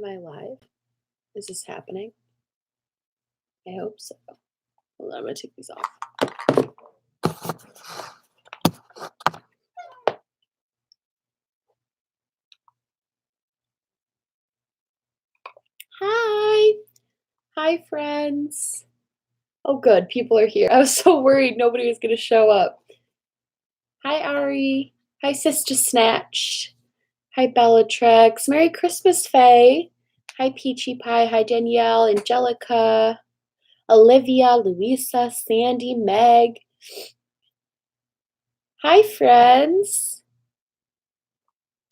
Am I live? Is this happening? I hope so. Hold on, I'm gonna take these off. Hi. Hi, friends. Oh, good. People are here. I was so worried nobody was gonna show up. Hi, Ari. Hi, Sister Snatch. Hi, Bellatrix. Merry Christmas, Faye. Hi, Peachy Pie. Hi, Danielle, Angelica, Olivia, Louisa, Sandy, Meg. Hi, friends.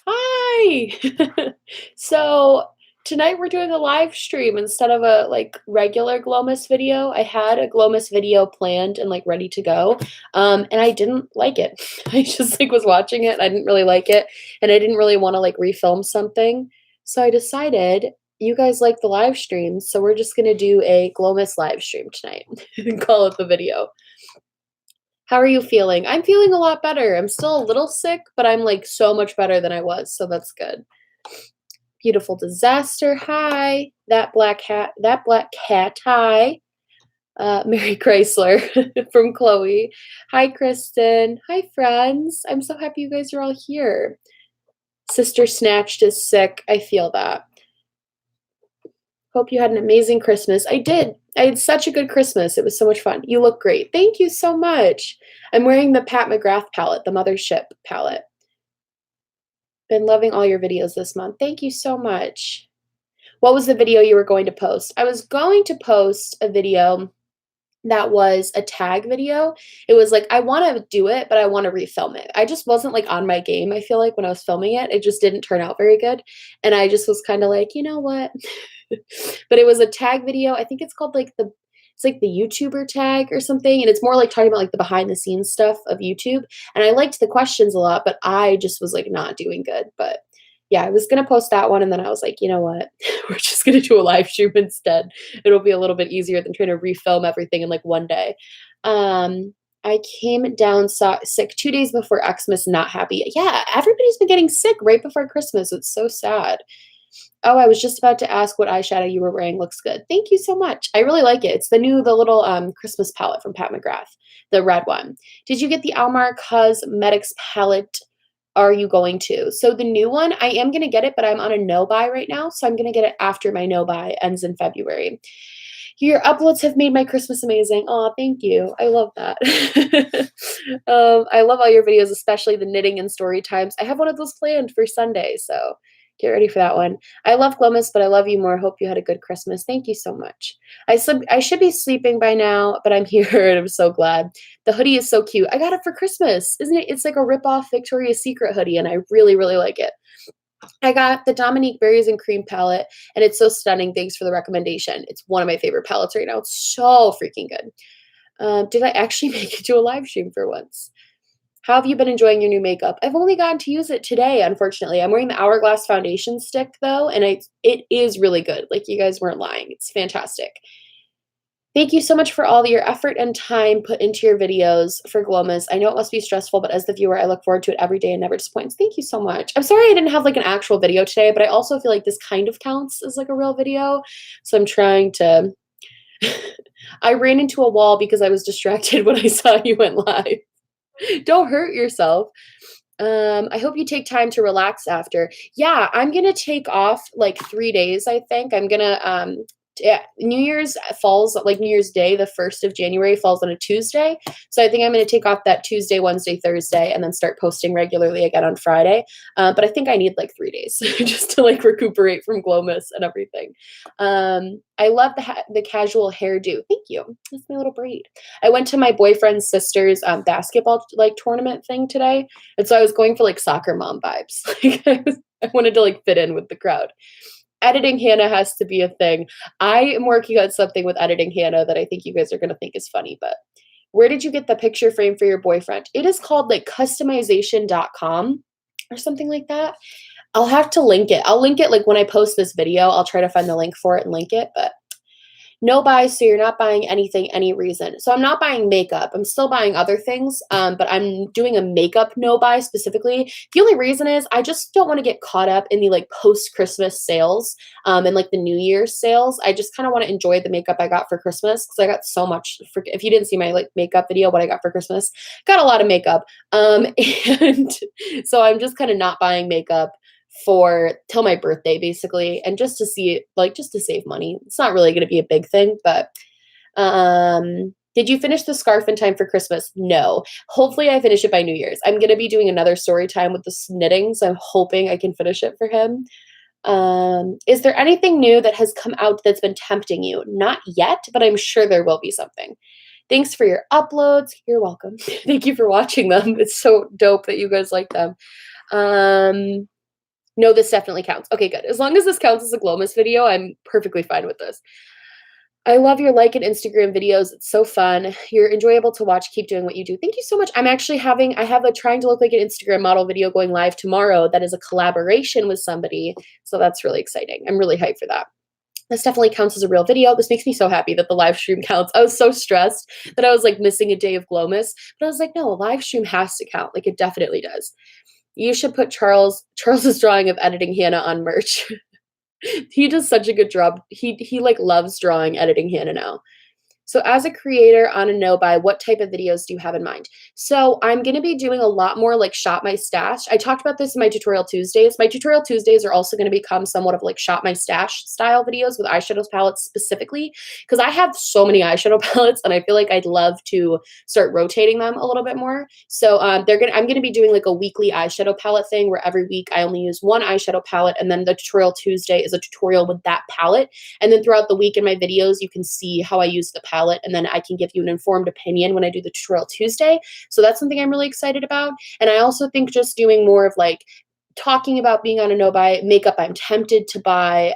Hi. So tonight we're doing a live stream instead of a regular Glomus video. I had a Glomus video planned and ready to go. And I didn't like it. I just was watching it. I didn't really like it. And I didn't really want to refilm something. So I decided you guys like the live streams, so we're just gonna do a Glomus live stream tonight and call it the video. How are you feeling? I'm feeling a lot better. I'm still a little sick, but I'm so much better than I was, so that's good. Beautiful disaster. Hi. That black cat. Hi. Mary Chrysler from Chloe. Hi, Kristen. Hi, friends. I'm so happy you guys are all here. Sister Snatched is sick. I feel that. Hope you had an amazing Christmas. I did. I had such a good Christmas. It was so much fun. You look great. Thank you so much. I'm wearing the Pat McGrath palette, the Mothership palette. Been loving all your videos this month. Thank you so much. What was the video you were going to post? I was going to post a video that was a tag video. It was I want to do it, but I want to refilm it. I just wasn't on my game. I feel when I was filming it, it just didn't turn out very good. And I just was kind of you know what? But it was a tag video. I think it's called it's the YouTuber tag or something. And it's more talking about the behind the scenes stuff of YouTube. And I liked the questions a lot, but I just was not doing good. But yeah, I was going to post that one. And then I was you know what? We're just going to do a live stream instead. It'll be a little bit easier than trying to refilm everything in one day. I came down sick 2 days before Xmas, not happy. Yeah, everybody's been getting sick right before Christmas. It's so sad. Oh, I was just about to ask what eyeshadow you were wearing. Looks good. Thank you so much. I really like it. It's the little Christmas palette from Pat McGrath, the red one. Did you get the Almar Cosmetics palette? Are you going to? So the new one, I am going to get it, but I'm on a no buy right now. So I'm going to get it after my no buy ends in February. Your uploads have made my Christmas amazing. Oh, thank you. I love that. I love all your videos, especially the knitting and story times. I have one of those planned for Sunday, so get ready for that one. I love Glomus, but I love you more. Hope you had a good Christmas. Thank you so much. I should be sleeping by now, but I'm here and I'm so glad. The hoodie is so cute. I got it for Christmas, isn't it? It's a rip-off Victoria's Secret hoodie, and I really, really like it. I got the Dominique Berries and Cream palette, and it's so stunning. Thanks for the recommendation. It's one of my favorite palettes right now. It's so freaking good. Did I actually make it to a live stream for once? How have you been enjoying your new makeup? I've only gotten to use it today, unfortunately. I'm wearing the Hourglass foundation stick, though, and it is really good. You guys weren't lying. It's fantastic. Thank you so much for all your effort and time put into your videos for Glowmas. I know it must be stressful, but as the viewer, I look forward to it every day and never disappoints. Thank you so much. I'm sorry I didn't have an actual video today, but I also feel this kind of counts as a real video. So I'm trying to... I ran into a wall because I was distracted when I saw you went live. Don't hurt yourself. I hope you take time to relax after. Yeah, I'm going to take off 3 days, I think. I'm going to... Yeah, New Year's falls New Year's Day, the 1st of January falls on a Tuesday. So I think I'm going to take off that Tuesday, Wednesday, Thursday, and then start posting regularly again on Friday. But I think I need 3 days just to recuperate from Glomus and everything. I love the casual hairdo. Thank you. That's my little braid. I went to my boyfriend's sister's basketball tournament thing today. And so I was going for soccer mom vibes. I wanted to fit in with the crowd. Editing Hannah has to be a thing. I am working on something with editing Hannah that I think you guys are going to think is funny, but where did you get the picture frame for your boyfriend? It is called customization.com or something like that. I'll have to link it. I'll link it when I post this video. I'll try to find the link for it and link it, but No buy, so you're not buying anything, any reason. So I'm not buying makeup. I'm still buying other things, but I'm doing a makeup no buy specifically. The only reason is I just don't want to get caught up in the like post-Christmas sales and like the New Year's sales. I just kind of want to enjoy the makeup I got for Christmas because I got so much. If you didn't see my like makeup video, what I got for Christmas, got a lot of makeup. And so I'm just kind of not buying makeup for till my birthday basically, and just to see it, like just to save money. It's not really going to be a big thing, but did you finish the scarf in time for Christmas? No. Hopefully I finish it by New Year's. I'm going to be doing another story time with the knitting, so I'm hoping I can finish it for him. Is there anything new that has come out that's been tempting you? Not yet, but I'm sure there will be something. Thanks for your uploads. You're welcome. Thank you for watching them. It's so dope that you guys like them. No, this definitely counts. Okay, good. As long as this counts as a Glomus video, I'm perfectly fine with this. I love your like and Instagram videos. It's so fun. You're enjoyable to watch. Keep doing what you do. Thank you so much. I have a trying to look like an Instagram model video going live tomorrow that is a collaboration with somebody. So that's really exciting. I'm really hyped for that. This definitely counts as a real video. This makes me so happy that the live stream counts. I was so stressed that I was like missing a day of Glomus, but I was like, no, a live stream has to count. Like it definitely does. You should put Charles's drawing of editing Hannah on merch. He does such a good job. He like loves drawing editing Hannah now. So as a creator on a no buy, what type of videos do you have in mind? So I'm going to be doing a lot more like shop my stash. I talked about this in my tutorial Tuesdays. My tutorial Tuesdays are also going to become somewhat of like shop my stash style videos with eyeshadow palettes specifically, because I have so many eyeshadow palettes and I feel like I'd love to start rotating them a little bit more. So I'm going to be doing like a weekly eyeshadow palette thing where every week I only use one eyeshadow palette, and then the tutorial Tuesday is a tutorial with that palette. And then throughout the week in my videos, you can see how I use the palette, and then I can give you an informed opinion when I do the tutorial Tuesday. So that's something I'm really excited about. And I also think just doing more of like talking about being on a no buy, makeup I'm tempted to buy,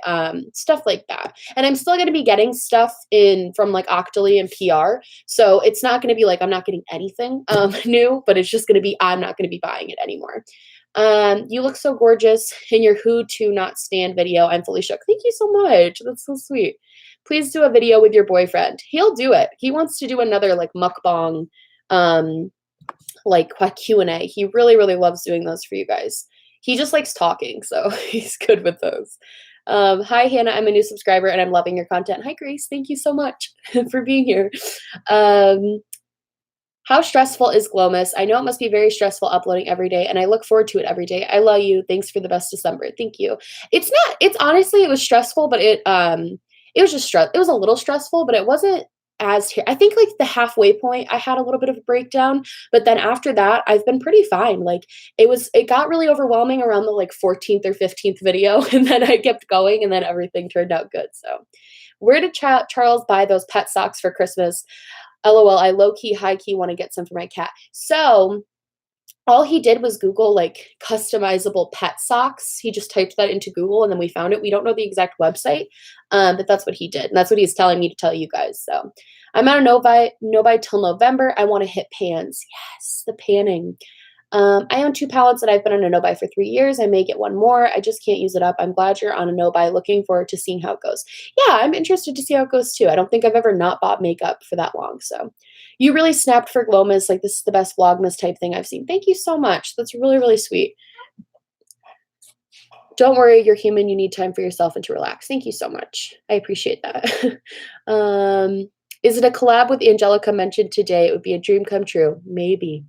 stuff like that. And I'm still going to be getting stuff in from like Octoly and PR. So it's not going to be like I'm not getting anything new, but it's just going to be I'm not going to be buying it anymore. You look so gorgeous in your Who to Not Stand video. I'm fully shook. Thank you so much. That's so sweet. Please do a video with your boyfriend. He'll do it. He wants to do another like mukbang, like Q&A. He really, really loves doing those for you guys. He just likes talking, so he's good with those. Hi, Hannah. I'm a new subscriber, and I'm loving your content. Hi, Grace. Thank you so much for being here. How stressful is Glomus? I know it must be very stressful uploading every day, and I look forward to it every day. I love you. Thanks for the best December. Thank you. It's not. It's honestly, it was stressful, but it was just stress. It was a little stressful, but it wasn't as. I think like the halfway point, I had a little bit of a breakdown, but then after that, I've been pretty fine. Like it got really overwhelming around the like 14th or 15th video, and then I kept going, and then everything turned out good. So, where did Charles buy those pet socks for Christmas? LOL, I low-key, high-key want to get some for my cat. So all he did was Google like customizable pet socks. He just typed that into Google and then we found it. We don't know the exact website, but that's what he did. And that's what he's telling me to tell you guys. So I'm on a no buy till November. I want to hit pans. Yes, the panning. I own 2 palettes that I've been on a no buy for 3 years. I may get one more. I just can't use it up. I'm glad you're on a no buy. Looking forward to seeing how it goes. Yeah, I'm interested to see how it goes too. I don't think I've ever not bought makeup for that long. So you really snapped for Glomus. Like this is the best Vlogmas type thing I've seen. Thank you so much. That's really, really sweet. Don't worry, you're human. You need time for yourself and to relax. Thank you so much. I appreciate that. Is it a collab with Angelica mentioned today? It would be a dream come true. Maybe.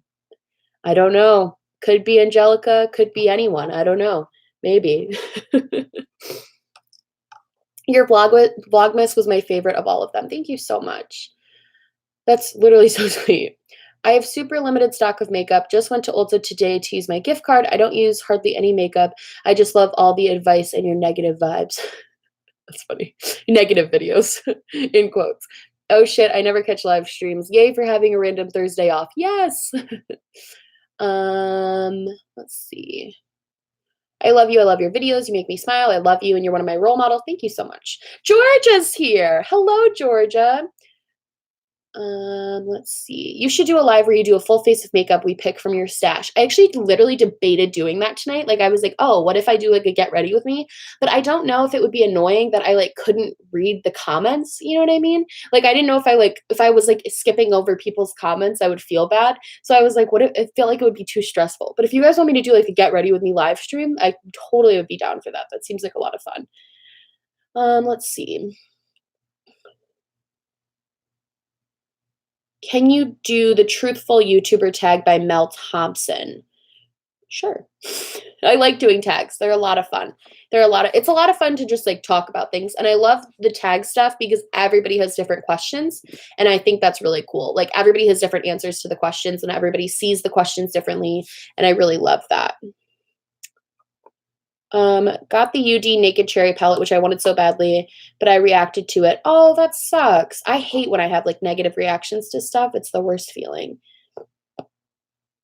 I don't know. Could be Angelica, could be anyone. I don't know. Maybe. Your Vlogmas was my favorite of all of them. Thank you so much. That's literally so sweet. I have super limited stock of makeup. Just went to Ulta today to use my gift card. I don't use hardly any makeup. I just love all the advice and your negative vibes. That's funny. Negative videos, in quotes. Oh shit, I never catch live streams. Yay for having a random Thursday off. Yes. Let's see. I love you. I love your videos. You make me smile. I love you, and you're one of my role models. Thank you so much. Georgia's here. Hello, Georgia. Let's see. You should do a live where you do a full face of makeup we pick from your stash. I actually literally debated doing that tonight. Like I was like, oh, what if I do like a get ready with me? But I don't know if it would be annoying that I like couldn't read the comments. You know what I mean? Like I didn't know if I was like skipping over people's comments, I would feel bad. So I was like, what if it felt like it would be too stressful. But if you guys want me to do like a get ready with me live stream, I totally would be down for that. That seems like a lot of fun. Let's see. Can you do the truthful YouTuber tag by Mel Thompson? Sure. I like doing tags. They're a lot of fun. It's a lot of fun to just like talk about things. And I love the tag stuff because everybody has different questions. And I think that's really cool. Like everybody has different answers to the questions and everybody sees the questions differently. And I really love that. Got the UD Naked Cherry palette, which I wanted so badly, but I reacted to it. Oh, that sucks. I hate when I have like negative reactions to stuff. It's the worst feeling.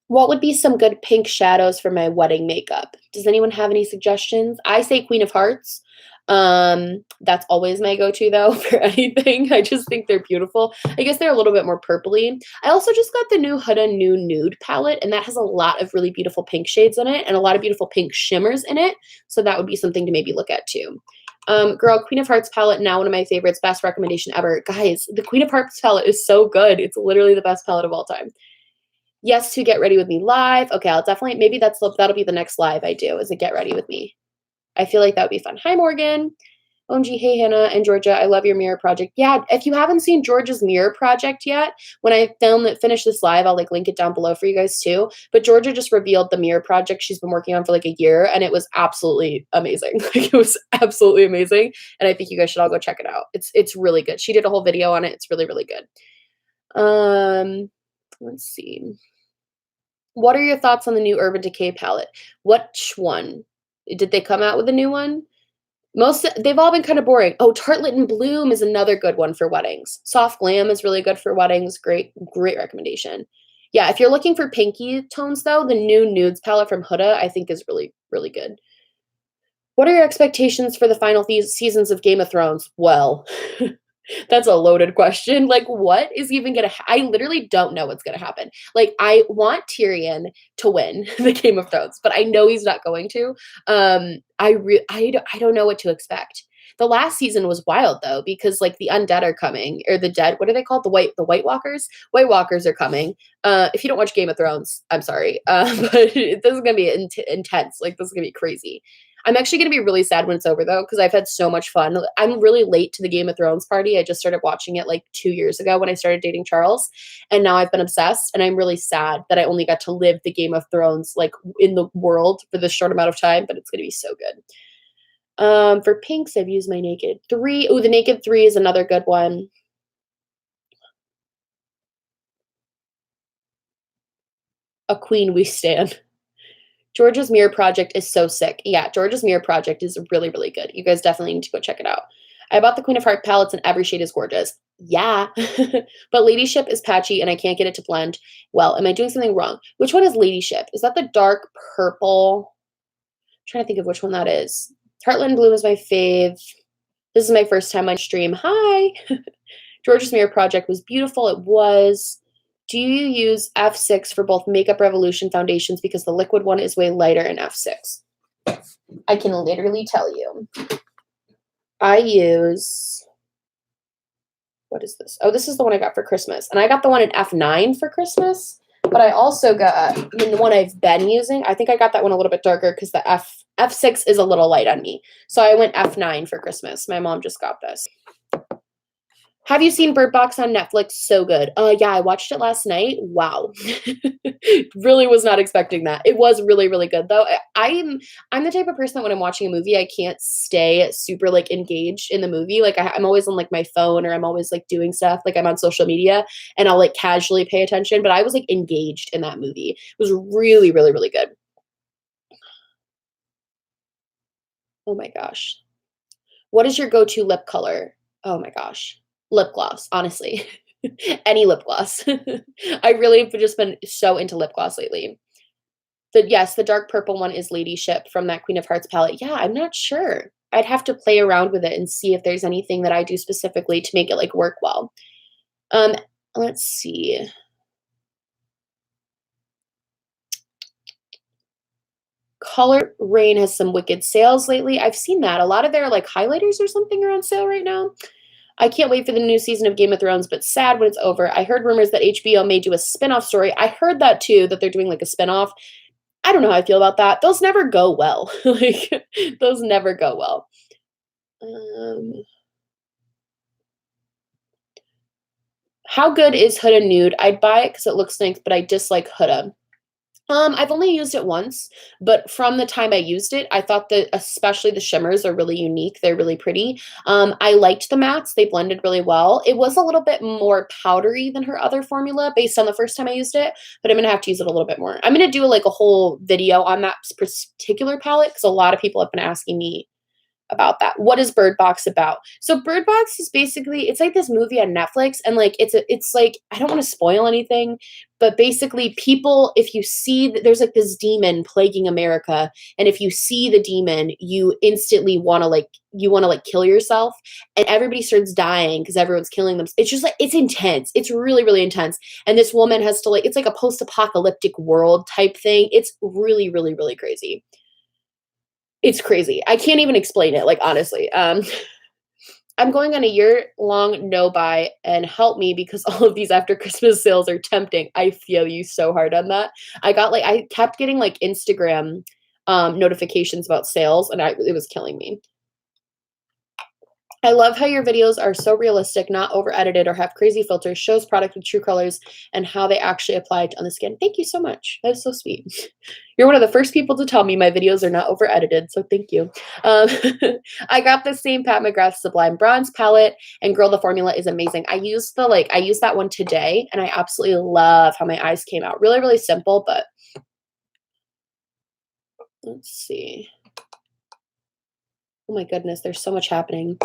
What would be some good pink shadows for my wedding makeup? Does anyone have any suggestions? I say Queen of Hearts. That's always my go-to though for anything. I just think they're beautiful. I guess they're a little bit more purpley. I also just got the new Huda Nude palette, and that has a lot of really beautiful pink shades in it and a lot of beautiful pink shimmers in it. So that would be something to maybe look at too. Girl, Queen of Hearts palette, now one of my favorites. Best recommendation ever. Guys, the Queen of Hearts palette is so good. It's literally the best palette of all time. Yes, to get ready with me live. Okay, I'll definitely, maybe that'll be the next live I do, is a get ready with me. I feel like that would be fun. Hi, Morgan. OMG, hey, Hannah and Georgia. I love your mirror project. Yeah, if you haven't seen Georgia's mirror project yet, when I finish this live, I'll like link it down below for you guys too. But Georgia just revealed the mirror project she's been working on for like a year, and it was absolutely amazing. Like, it was absolutely amazing, and I think you guys should all go check it out. It's really good. She did a whole video on it. It's really, really good. Let's see. What are your thoughts on the new Urban Decay palette? Which one? Did they come out with a new one? They've all been kind of boring. Oh, Tartlet and Bloom is another good one for weddings. Soft Glam is really good for weddings. Great recommendation. Yeah, if you're looking for pinky tones though, the new Nudes palette from Huda I think is really, really good. What are your expectations for the final seasons of Game of Thrones? Well, that's a loaded question. Like, what is even gonna I literally don't know what's gonna happen. Like, I want Tyrion to win the Game of Thrones, but I know he's not going to. I don't know what to expect. The last season was wild though, because like the undead are coming, or the dead. What are they called? The White Walkers. White Walkers are coming. If you don't watch Game of Thrones, I'm sorry, but this is gonna be intense. Like, this is gonna be crazy. I'm actually going to be really sad when it's over though, because I've had so much fun. I'm really late to the Game of Thrones party. I just started watching it like 2 years ago when I started dating Charles, and now I've been obsessed, and I'm really sad that I only got to live the Game of Thrones like in the world for this short amount of time, but it's going to be so good. For pinks, I've used my Naked 3. Oh, the Naked 3 is another good one. A queen we stand. Georgia's mirror project is so sick. Yeah, Georgia's mirror project is really, really good. You guys definitely need to go check it out. I bought the Queen of Heart palettes and every shade is gorgeous. Yeah, but Ladyship is patchy and I can't get it to blend well. Am I doing something wrong? Which one is Ladyship? Is that the dark purple? I'm trying to think of which one that is. Heartland Bloom is my fave. This is my first time on stream. Hi. Georgia's mirror project was beautiful. It was. Do you use F6 for both Makeup Revolution foundations because the liquid one is way lighter in F6? I can literally tell you. I use, what is this? Oh, this is the one I got for Christmas. And I got the one in F9 for Christmas, but I also got the one I've been using. I think I got that one a little bit darker because the F6 is a little light on me. So I went F9 for Christmas. My mom just got this. Have you seen Bird Box on Netflix? So good. Yeah, I watched it last night. Wow. Really was not expecting that. It was really, really good though. I'm the type of person that when I'm watching a movie, I can't stay super like engaged in the movie. Like I'm always on like my phone, or I'm always like doing stuff. Like I'm on social media and I'll like casually pay attention, but I was like engaged in that movie. It was really, really, really good. Oh my gosh. What is your go-to lip color? Oh my gosh. Lip gloss, honestly. Any lip gloss. I really have just been so into lip gloss lately. Yes, the dark purple one is Ladyship from that Queen of Hearts palette. Yeah, I'm not sure. I'd have to play around with it and see if there's anything that I do specifically to make it like work well. Let's see. Color Rain has some wicked sales lately. I've seen that. A lot of their like highlighters or something are on sale right now. I can't wait for the new season of Game of Thrones, but sad when it's over. I heard rumors that HBO may do a spin-off story. I heard that too, that they're doing like a spin-off. I don't know how I feel about that. Those never go well. Like those never go well. Um, how good is Huda Nude? I'd buy it because it looks nice, but I dislike Huda. I've only used it once, but from the time I used it, I thought that especially the shimmers are really unique. They're really pretty. I liked the mattes. They blended really well. It was a little bit more powdery than her other formula based on the first time I used it, but I'm going to have to use it a little bit more. I'm going to do like a whole video on that particular palette because a lot of people have been asking me about that. What is Bird Box about? So Bird Box is basically it's like this movie on Netflix and like it's like I don't want to spoil anything, but basically people if you see that there's like this demon plaguing America and if you see the demon, you instantly want to like kill yourself and everybody starts dying because everyone's killing them. It's just like it's intense. It's really really intense. And this woman has to like it's like a post-apocalyptic world type thing. It's really really really crazy. It's crazy. I can't even explain it, like, honestly. I'm going on a year-long no-buy and help me because all of these after Christmas sales are tempting. I feel you so hard on that. I kept getting, like, Instagram, notifications about sales, and it was killing me. I love how your videos are so realistic, not over-edited or have crazy filters, shows product with true colors and how they actually apply on the skin. Thank you so much. That is so sweet. You're one of the first people to tell me my videos are not over-edited, so thank you. I got the same Pat McGrath Sublime Bronze palette, and girl, the formula is amazing. I used that one today, and I absolutely love how my eyes came out. Really, really simple, but let's see. Oh my goodness, there's so much happening.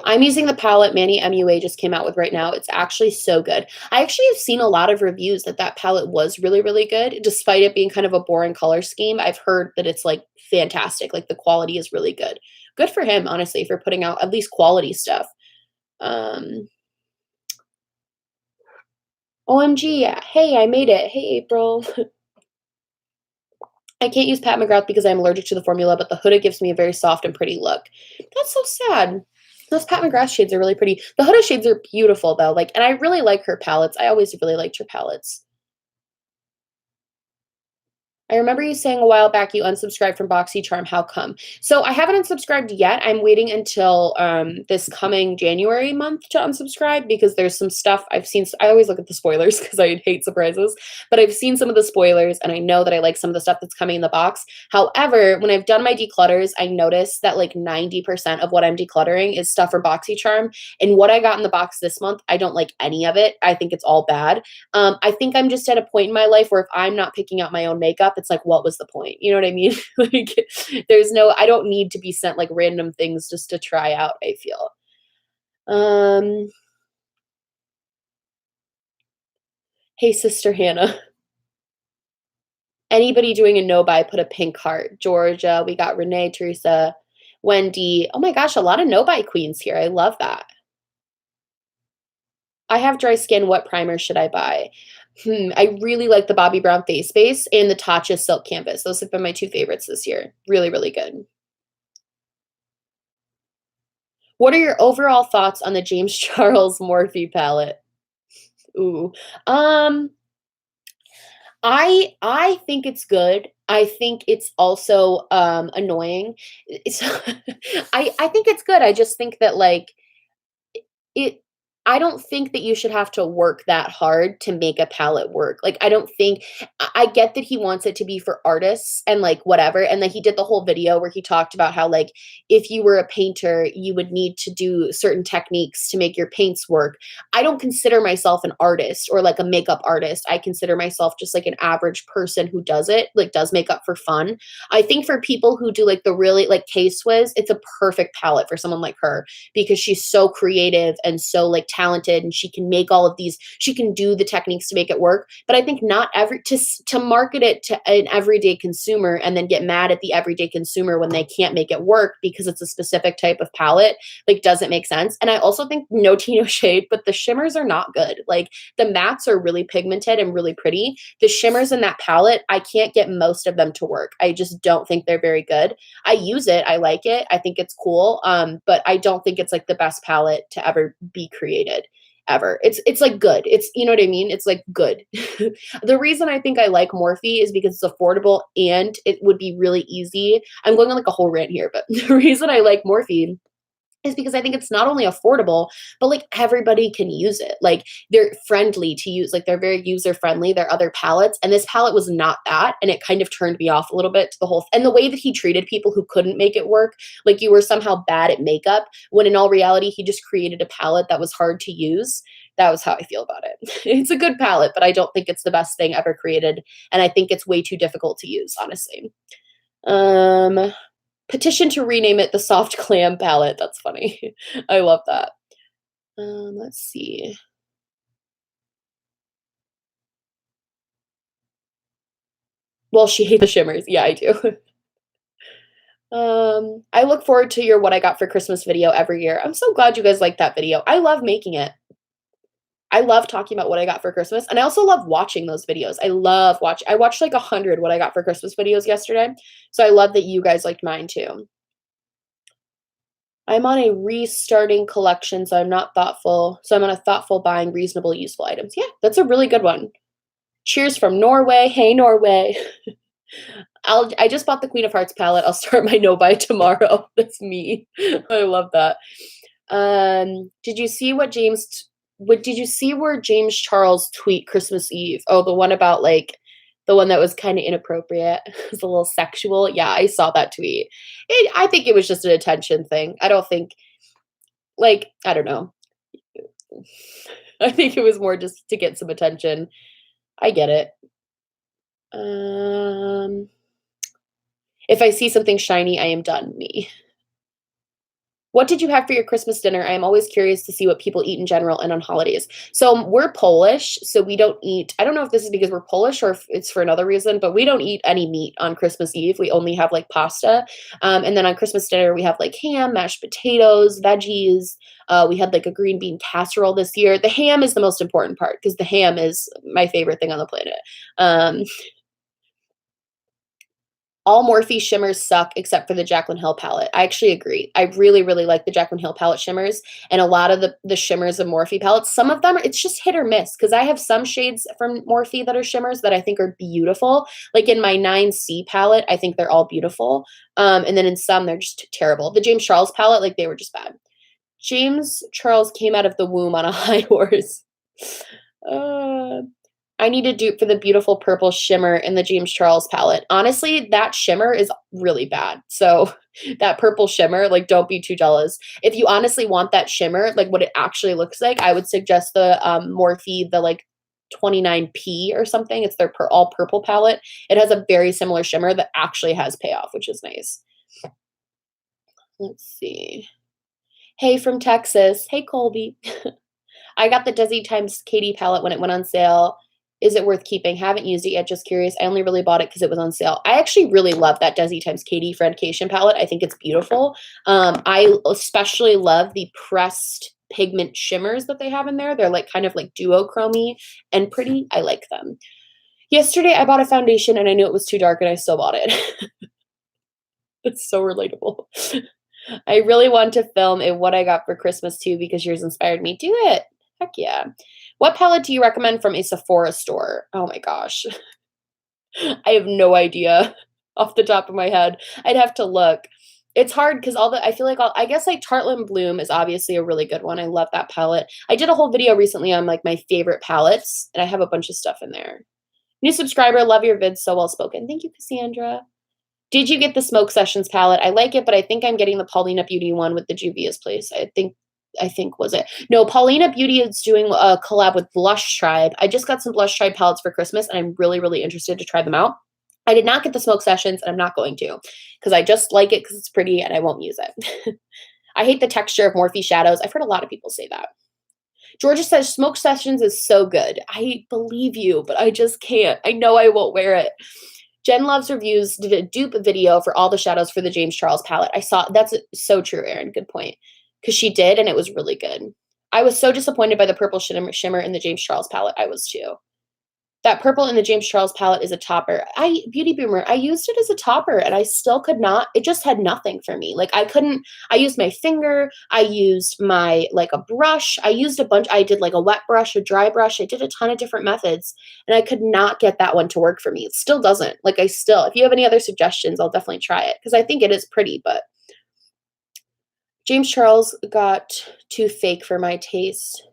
I'm using the palette Manny MUA just came out with right now. It's actually so good. I actually have seen a lot of reviews that palette was really, really good. Despite it being kind of a boring color scheme, I've heard that it's like fantastic. Like the quality is really good. Good for him, honestly, for putting out at least quality stuff. OMG, hey, I made it. Hey, April. I can't use Pat McGrath because I'm allergic to the formula, but the Huda gives me a very soft and pretty look. That's so sad. Those Pat McGrath shades are really pretty. The Huda shades are beautiful though. Like, and I really like her palettes. I always really liked her palettes. I remember you saying a while back you unsubscribed from BoxyCharm. How come? So I haven't unsubscribed yet. I'm waiting until this coming January month to unsubscribe because there's some stuff I've seen. I always look at the spoilers because I hate surprises, but I've seen some of the spoilers and I know that I like some of the stuff that's coming in the box. However, when I've done my declutters, I noticed that like 90% of what I'm decluttering is stuff for BoxyCharm. And what I got in the box this month, I don't like any of it. I think it's all bad. I think I'm just at a point in my life where if I'm not picking out my own makeup, it's like, what was the point? You know what I mean? Like, I don't need to be sent like random things just to try out, I feel. Hey, Sister Hannah. Anybody doing a no buy, put a pink heart. Georgia, we got Renee, Teresa, Wendy. Oh my gosh, a lot of no buy queens here. I love that. I have dry skin. What primer should I buy? I really like the Bobbi Brown Face Base and the Tatcha Silk Canvas. Those have been my two favorites this year. Really, really good. What are your overall thoughts on the James Charles Morphe palette? Ooh. I think it's good. I think it's also annoying. It's I think it's good. I just think that like it I don't think that you should have to work that hard to make a palette work. Like, I don't think I get that he wants it to be for artists and like whatever. And then he did the whole video where he talked about how like if you were a painter, you would need to do certain techniques to make your paints work. I don't consider myself an artist or like a makeup artist. I consider myself just like an average person who does it, like does makeup for fun. I think for people who do like the really like K-Swiss, it's a perfect palette for someone like her because she's so creative and so like talented and she can make all of these, she can do the techniques to make it work. But I think not to market it to an everyday consumer and then get mad at the everyday consumer when they can't make it work because it's a specific type of palette, like doesn't make sense. And I also think no tea, no shade, but the shimmers are not good. Like the mattes are really pigmented and really pretty. The shimmers in that palette, I can't get most of them to work. I just don't think they're very good. I use it. I like it. I think it's cool. But I don't think it's like the best palette to ever be created ever. It's like good. It's, you know what I mean? It's like good. The reason I think I like Morphe is because it's affordable and it would be really easy. I'm going on like a whole rant here, but the reason I like Morphe is because I think it's not only affordable, but like everybody can use it. Like they're friendly to use, like they're very user friendly. There are other palettes, and this palette was not that, and it kind of turned me off a little bit to the whole. And the way that he treated people who couldn't make it work, like you were somehow bad at makeup, when in all reality he just created a palette that was hard to use. That was how I feel about it. It's a good palette, but I don't think it's the best thing ever created, and I think it's way too difficult to use, honestly. Petition to rename it the Soft Clam palette. That's funny. I love that. Let's see. Well, she hates the shimmers. Yeah, I do. I look forward to your what I got for Christmas video every year. I'm so glad you guys like that video. I love making it. I love talking about what I got for Christmas, and I also love watching those videos. I watched like 100 what I got for Christmas videos yesterday, so I love that you guys liked mine too. I'm on a restarting collection, so I'm not thoughtful. So I'm on a thoughtful buying reasonable useful items. Yeah, that's a really good one. Cheers from Norway. Hey, Norway. I just bought the Queen of Hearts palette. I'll start my no buy tomorrow. That's me. I love that. Did you see did you see where James Charles tweet Christmas Eve? Oh, the one about like the one that was kind of inappropriate. It was a little sexual. Yeah, I saw that tweet. I think it was just an attention thing. I don't think, like, I don't know. I think it was more just to get some attention. I get it. If I see something shiny, I am done. Me. What did you have for your Christmas dinner? I am always curious to see what people eat in general and on holidays. So we're Polish, so we don't eat, I don't know if this is because we're Polish or if it's for another reason, but we don't eat any meat on Christmas Eve. We only have like pasta. And then on Christmas dinner, we have like ham, mashed potatoes, veggies. We had like a green bean casserole this year. The ham is the most important part because the ham is my favorite thing on the planet. All Morphe shimmers suck except for the Jaclyn Hill palette. I actually agree. I really, really like the Jaclyn Hill palette shimmers and a lot of the shimmers of Morphe palettes. Some of them, it's just hit or miss because I have some shades from Morphe that are shimmers that I think are beautiful. Like in my 9C palette, I think they're all beautiful. And then in some, they're just terrible. The James Charles palette, like they were just bad. James Charles came out of the womb on a high horse. I need a dupe for the beautiful purple shimmer in the James Charles palette. Honestly, that shimmer is really bad. So that purple shimmer, like don't be too jealous. If you honestly want that shimmer, like what it actually looks like, I would suggest the Morphe, the like 29P or something. It's their all purple palette. It has a very similar shimmer that actually has payoff, which is nice. Let's see. Hey from Texas. Hey, Colby. I got the Desi times Katie palette when it went on sale. Is it worth keeping? Haven't used it yet, just curious. I only really bought it because it was on sale. I actually really love that Desi times Katie Friendcation palette. I think it's beautiful. I especially love the pressed pigment shimmers that they have in there. They're like kind of like duochrome-y and pretty. I like them. Yesterday, I bought a foundation and I knew it was too dark and I still bought it. It's so relatable. I really want to film a what I got for Christmas too because yours inspired me. Do it. Heck yeah. What palette do you recommend from a Sephora store? Oh my gosh. I have no idea off the top of my head. I'd have to look. It's hard because I feel like I guess like Tartelin Bloom is obviously a really good one. I love that palette. I did a whole video recently on like my favorite palettes and I have a bunch of stuff in there. New subscriber, love your vids, so well spoken. Thank you, Cassandra. Did you get the Smoke Sessions palette? I like it, but I think I'm getting the Paulina Beauty one with the Juvia's Place. I think was it. No, Paulina Beauty is doing a collab with Blush Tribe. I just got some Blush Tribe palettes for Christmas, and I'm really, really interested to try them out. I did not get the Smoke Sessions, and I'm not going to because I just like it because it's pretty, and I won't use it. I hate the texture of Morphe shadows. I've heard a lot of people say that. Georgia says Smoke Sessions is so good. I believe you, but I just can't. I know I won't wear it. Jen Loves Reviews did a dupe video for all the shadows for the James Charles palette. I saw, that's so true, Erin. Good point. Because she did, and it was really good. I was so disappointed by the purple shimmer in the James Charles palette. I was too. That purple in the James Charles palette is a topper. Beauty Boomer, I used it as a topper and I still could not, it just had nothing for me. Like I used my finger, I used my, like a brush, I used a bunch, I did like a wet brush, a dry brush, I did a ton of different methods and I could not get that one to work for me. It still doesn't. Like if you have any other suggestions, I'll definitely try it because I think it is pretty, but James Charles got too fake for my taste.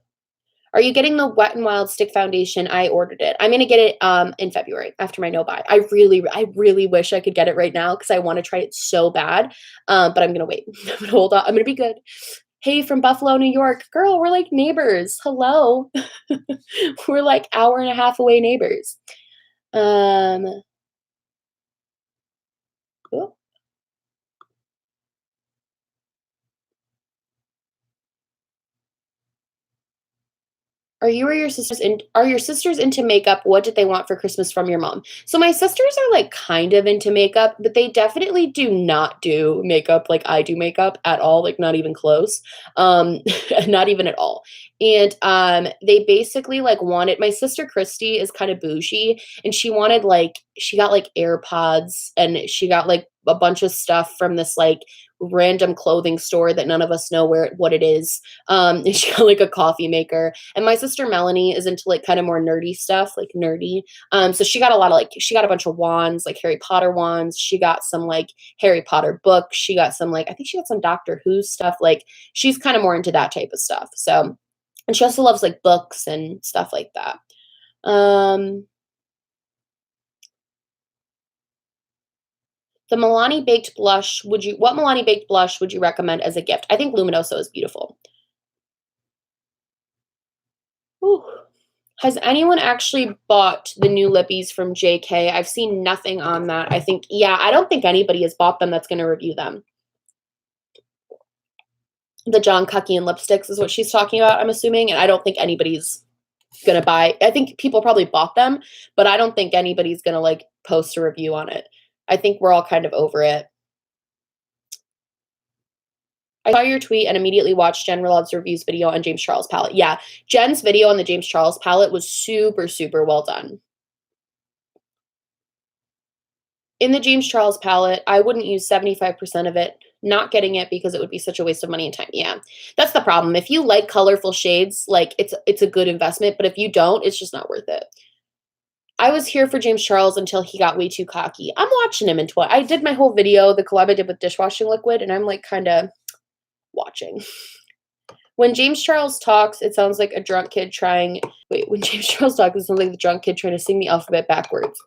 Are you getting the Wet n Wild Stick Foundation? I ordered it. I'm going to get it in February after my no-buy. I really wish I could get it right now because I want to try it so bad. But I'm going to wait. I'm going to hold on. I'm going to be good. Hey, from Buffalo, New York. Girl, we're like neighbors. Hello. We're like hour and a half away neighbors. Oh. Are your sisters into makeup? What did they want for Christmas from your mom? So my sisters are like kind of into makeup, but they definitely do not do makeup like I do makeup at all, like not even close. Not even at all. And they basically like wanted, my sister Christy is kind of bougie and she wanted she got like AirPods and she got like a bunch of stuff from this like random clothing store that none of us know what it is. And she got like a coffee maker. And my sister Melanie is into like kind of more nerdy stuff, like nerdy. So she got a lot of she got a bunch of wands, like Harry Potter wands. She got some like Harry Potter books. She got some I think she got some Doctor Who stuff. Like she's kind of more into that type of stuff. So, and she also loves like books and stuff like that. The Milani Baked Blush, what Milani Baked Blush would you recommend as a gift? I think Luminoso is beautiful. Ooh. Has anyone actually bought the new lippies from JK? I've seen nothing on that. I don't think anybody has bought them that's going to review them. The John Kuckian lipsticks is what she's talking about, I'm assuming, and I don't think anybody's going to buy. I think people probably bought them, but I don't think anybody's going to post a review on it. I think we're all kind of over it. I saw your tweet and immediately watched Jen Relove's reviews video on James Charles palette. Yeah, Jen's video on the James Charles palette was super, super well done. In the James Charles palette, I wouldn't use 75% of it. Not getting it because it would be such a waste of money and time. Yeah, that's the problem. If you like colorful shades, it's a good investment. But if you don't, it's just not worth it. I was here for James Charles until he got way too cocky. I'm watching him in I did my whole video, the collab I did with dishwashing liquid, and I'm kind of watching. When James Charles talks, it sounds like a drunk kid when James Charles talks, it sounds like the drunk kid trying to sing the alphabet backwards.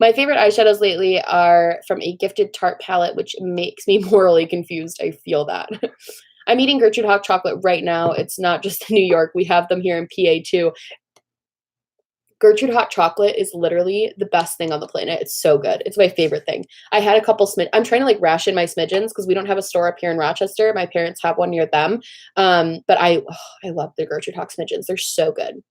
My favorite eyeshadows lately are from a Gifted Tarte palette, which makes me morally confused. I feel that. I'm eating Gertrude Hot Chocolate right now. It's not just in New York. We have them here in PA too. Gertrude Hot Chocolate is literally the best thing on the planet. It's so good. It's my favorite thing. I had a couple I'm trying to ration my smidgens because we don't have a store up here in Rochester. My parents have one near them. But I love the Gertrude Hot smidgens. They're so good.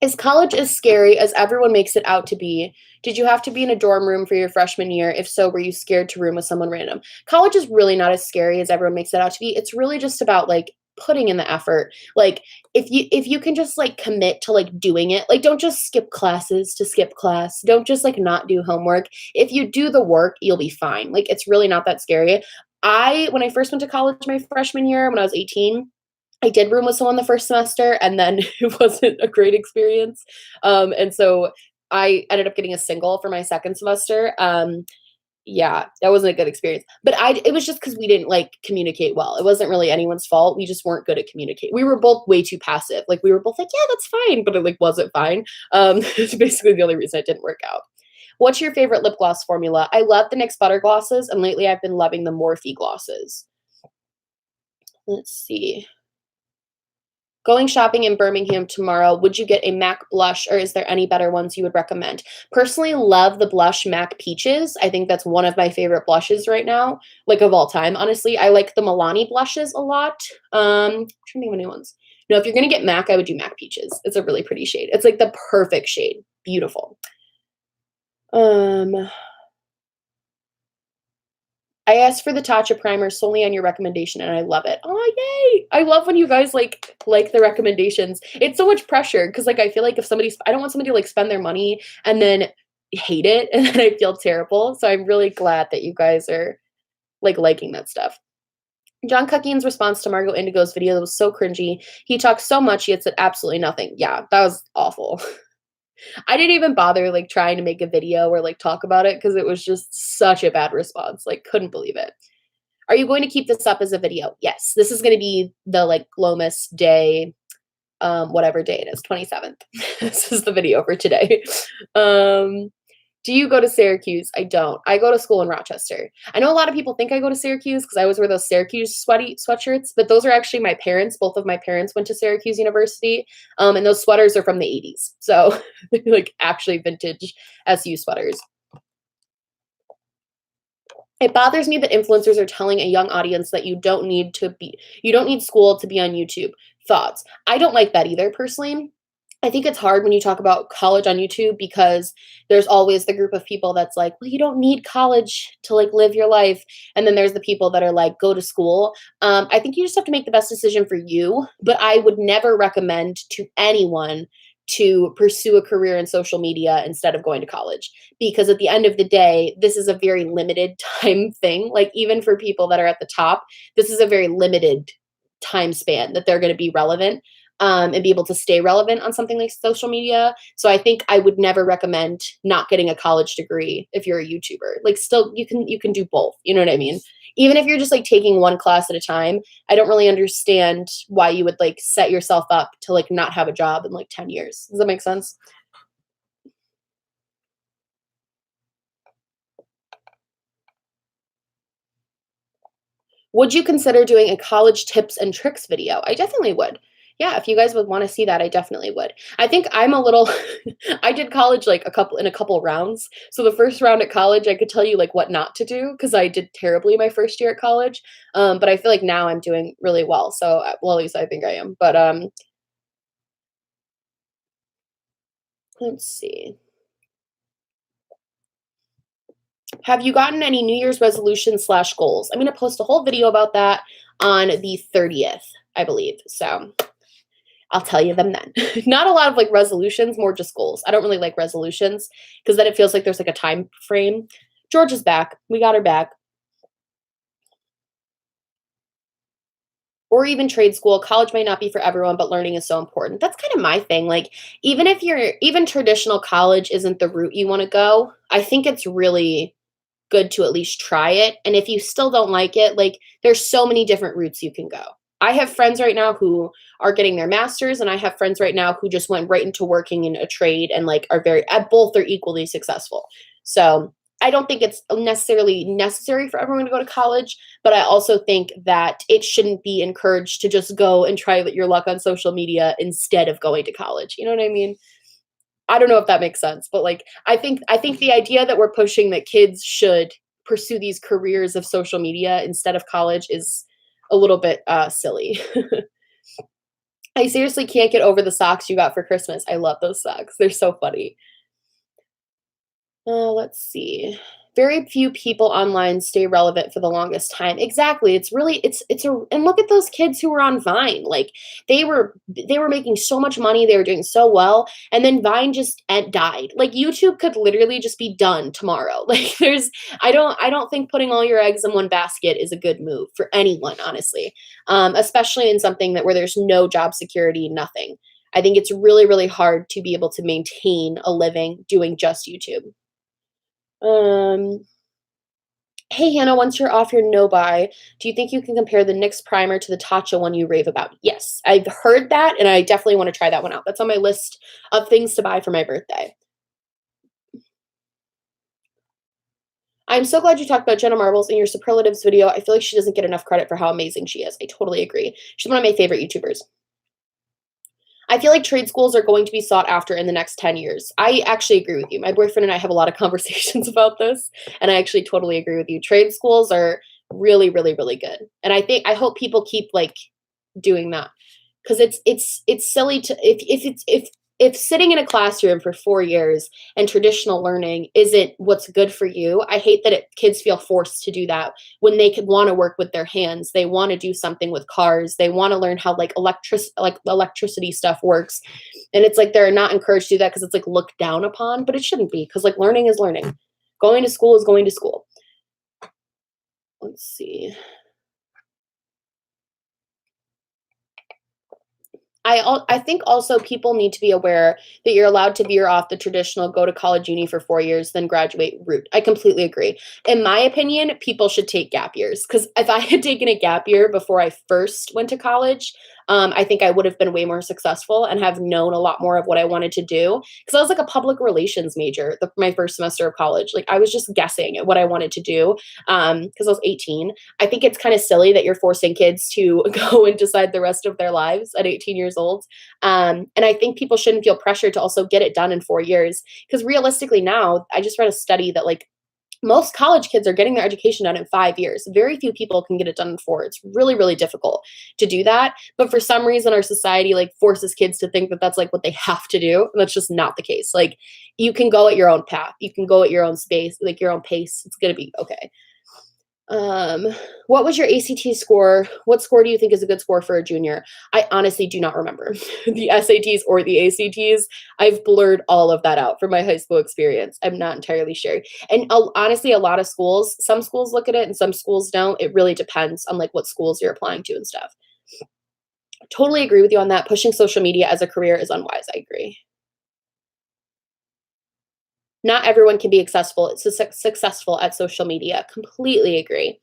Is college as scary as everyone makes it out to be? Did you have to be in a dorm room for your freshman year? If so, were you scared to room with someone random? College is really not as scary as everyone makes it out to be. It's really just about putting in the effort. If you can just commit to doing it, don't just skip classes to skip class. Don't just not do homework. If you do the work, you'll be fine. It's really not that scary. When I first went to college my freshman year when I was 18, I did room with someone the first semester and then it wasn't a great experience. And so I ended up getting a single for my second semester. Yeah, that wasn't a good experience. But it was just because we didn't communicate well. It wasn't really anyone's fault. We just weren't good at communicating. We were both way too passive. We were both yeah, that's fine, but it wasn't fine. It's basically the only reason it didn't work out. What's your favorite lip gloss formula? I love the NYX Butter Glosses, and lately I've been loving the Morphe glosses. Let's see. Going shopping in Birmingham tomorrow, would you get a MAC blush or is there any better ones you would recommend? Personally, love the blush MAC Peaches. I think that's one of my favorite blushes right now, like of all time. Honestly, I like the Milani blushes a lot. I'm trying to think of any ones. No, if you're gonna get MAC, I would do MAC Peaches. It's a really pretty shade. It's like the perfect shade. Beautiful. I asked for the Tatcha primer solely on your recommendation, and I love it. Oh, yay! I love when you guys like the recommendations. It's so much pressure because like I feel like if somebody's, I don't want somebody to like spend their money and then hate it, and then I feel terrible. So I'm really glad that you guys are like liking that stuff. John Cuckian's response to Margot Indigo's video that was so cringy. He talked so much, he had said absolutely nothing. Yeah, that was awful. I didn't even bother like trying to make a video or like talk about it because it was just such a bad response. Like, couldn't believe it. Are you going to keep this up as a video? Yes. This is going to be the like Glomus day, whatever day it is, 27th. This is the video for today. Do you go to Syracuse? I don't. I go to school in Rochester. I know a lot of people think I go to Syracuse because I always wear those Syracuse sweaty sweatshirts, but those are actually my parents. Both of my parents went to Syracuse University, and those sweaters are from the 80s. So like actually vintage SU sweaters. It bothers me that influencers are telling a young audience that you don't need school to be on YouTube. Thoughts? I don't like that either personally. I think it's hard when you talk about college on YouTube because there's always the group of people that's like, well, you don't need college to like live your life. And then there's the people that are like, go to school. I think you just have to make the best decision for you. But I would never recommend to anyone to pursue a career in social media instead of going to college. Because at the end of the day, this is a very limited time thing. Like even for people that are at the top, this is a very limited time span that they're going to be relevant and be able to stay relevant on something like social media. So I think I would never recommend not getting a college degree if you're a YouTuber. Like still you can do both. You know what I mean? Even if you're just like taking one class at a time, I don't really understand why you would like set yourself up to like not have a job in like 10 years. Does that make sense? Would you consider doing a college tips and tricks video? I definitely would. Yeah, if you guys would want to see that, I definitely would. I think I'm a little I did college like in a couple rounds. So the first round at college, I could tell you like what not to do because I did terribly my first year at college. But I feel like now I'm doing really well. So well, at least I think I am. But let's see. Have you gotten any New Year's resolutions slash goals? I'm going to post a whole video about that on the 30th, I believe. So I'll tell you them then. Not a lot of like resolutions, more just goals. I don't really like resolutions because then it feels like there's like a time frame. George is back. We got her back. Or even trade school. College might not be for everyone, but learning is so important. That's kind of my thing. Like even traditional college isn't the route you want to go. I think it's really good to at least try it. And if you still don't like it, like there's so many different routes you can go. I have friends right now who are getting their masters, and I have friends right now who just went right into working in a trade and like are both are equally successful. So I don't think it's necessarily necessary for everyone to go to college, but I also think that it shouldn't be encouraged to just go and try your luck on social media instead of going to college. You know what I mean? I don't know if that makes sense, but like I think the idea that we're pushing that kids should pursue these careers of social media instead of college is a little bit silly. I seriously can't get over the socks you got for Christmas. I love those socks. They're so funny. Let's see. Very few people online stay relevant for the longest time. Exactly. And look at those kids who were on Vine. Like they were making so much money, they were doing so well, and then Vine just died. Like YouTube could literally just be done tomorrow. Like I don't think putting all your eggs in one basket is a good move for anyone, honestly. Especially in something where there's no job security, nothing. I think it's really, really hard to be able to maintain a living doing just YouTube. Um, hey Hannah, once you're off your no buy, do you think you can compare the NYX primer to the Tatcha one you rave about? Yes, I've heard that, and I definitely want to try that one out. That's on my list of things to buy for my birthday. I'm so glad you talked about Jenna Marbles in your superlatives video. I feel like she doesn't get enough credit for how amazing she is. I totally agree. She's one of my favorite YouTubers. I feel like trade schools are going to be sought after in the next 10 years. I actually agree with you. My boyfriend and I have a lot of conversations about this, and I actually totally agree with you. Trade schools are really, really, really good. And I hope people keep like doing that because it's silly to if sitting in a classroom for 4 years and traditional learning isn't what's good for you. I hate that kids feel forced to do that when they could want to work with their hands. They want to do something with cars. They want to learn how like electricity stuff works, and it's like they're not encouraged to do that because it's like looked down upon, but it shouldn't be because like learning is learning. Going to school is going to school. Let's see. I think also people need to be aware that you're allowed to veer off the traditional go to college uni for 4 years, then graduate route. I completely agree. In my opinion, people should take gap years because if I had taken a gap year before I first went to college, I think I would have been way more successful and have known a lot more of what I wanted to do. Because I was like a public relations major my first semester of college. Like I was just guessing at what I wanted to do because I was 18. I think it's kind of silly that you're forcing kids to go and decide the rest of their lives at 18 years old. And I think people shouldn't feel pressure to also get it done in 4 years. Because realistically, now, I just read a study that like most college kids are getting their education done in 5 years. Very few people can get it done in 4. It's really, really difficult to do that. But for some reason, our society like forces kids to think that that's like what they have to do. And that's just not the case. Like you can go at your own path. You can go at your own space, like your own pace. It's going to be okay. What was your ACT score? What score do you think is a good score for a junior? I honestly do not remember the SATs or the ACTs. I've blurred all of that out from my high school experience. I'm not entirely sure. And honestly, a lot of schools, some schools look at it and some schools don't. It really depends on like what schools you're applying to and stuff. Totally agree with you on that. Pushing social media as a career is unwise. I agree. Not everyone can be successful at social media. Completely agree.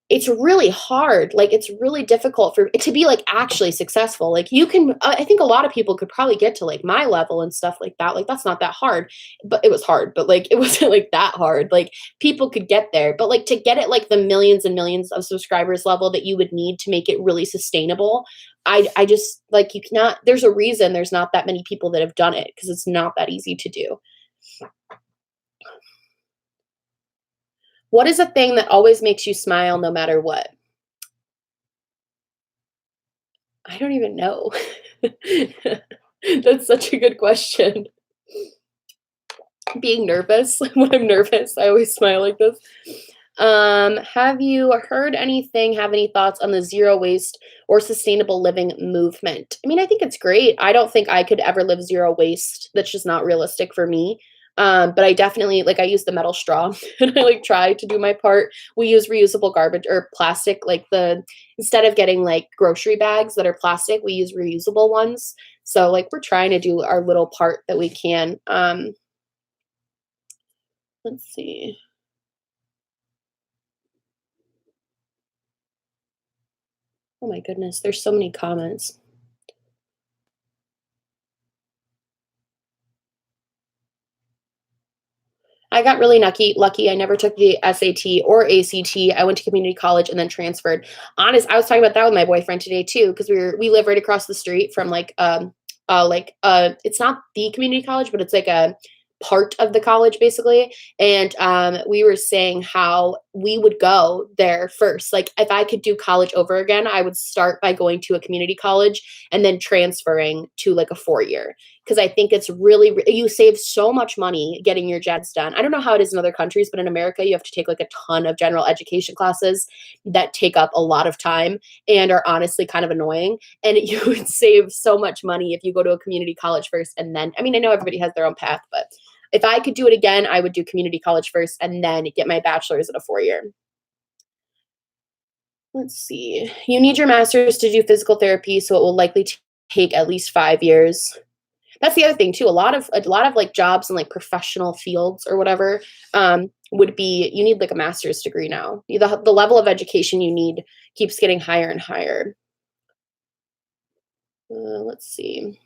It's really hard. Like, it's really difficult for to be, like, actually successful. Like, you can I think a lot of people could probably get to, like, my level and stuff like that. Like, that's not that hard. But it was hard, but, like, it wasn't, like, that hard. Like, people could get there. But, like, to get at, like, the millions and millions of subscribers level that you would need to make it really sustainable, I just like, you cannot there's a reason there's not that many people that have done it because it's not that easy to do. What is a thing that always makes you smile no matter what? I don't even know. That's such a good question. Being nervous, when I'm nervous, I always smile like this. Have you heard anything, have any thoughts on the zero waste or sustainable living movement? I mean, I think it's great. I don't think I could ever live zero waste. That's just not realistic for me. But I definitely like I use the metal straw and I like try to do my part. We use reusable garbage or plastic, like the instead of getting like grocery bags that are plastic, we use reusable ones. So like we're trying to do our little part that we can. Let's see. Oh my goodness, there's so many comments. I got really lucky. I never took the SAT or ACT. I went to community college and then transferred. I was talking about that with my boyfriend today too, because we live right across the street from it's not the community college, but it's like a part of the college basically. And we were saying how we would go there first. Like if I could do college over again, I would start by going to a community college and then transferring to like a 4 year because I think it's really you save so much money getting your jets done. I don't know how it is in other countries, but in America, you have to take like a ton of general education classes that take up a lot of time and are honestly kind of annoying. And you would save so much money if you go to a community college first and then, I mean, I know everybody has their own path, but if I could do it again, I would do community college first and then get my bachelor's at a 4 year. Let's see. You need your master's to do physical therapy, so it will likely take at least 5 years. That's the other thing too. A lot of like jobs in like professional fields or whatever would be you need like a master's degree now. The level of education you need keeps getting higher and higher. Let's see.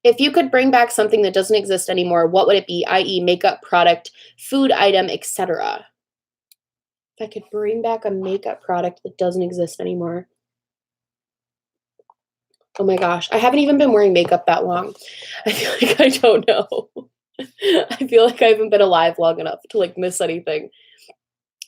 If you could bring back something that doesn't exist anymore, what would it be? I.e., makeup, product, food item, etc. If I could bring back a makeup product that doesn't exist anymore. Oh my gosh, I haven't even been wearing makeup that long. I feel like I don't know. I feel like I haven't been alive long enough to, like, miss anything.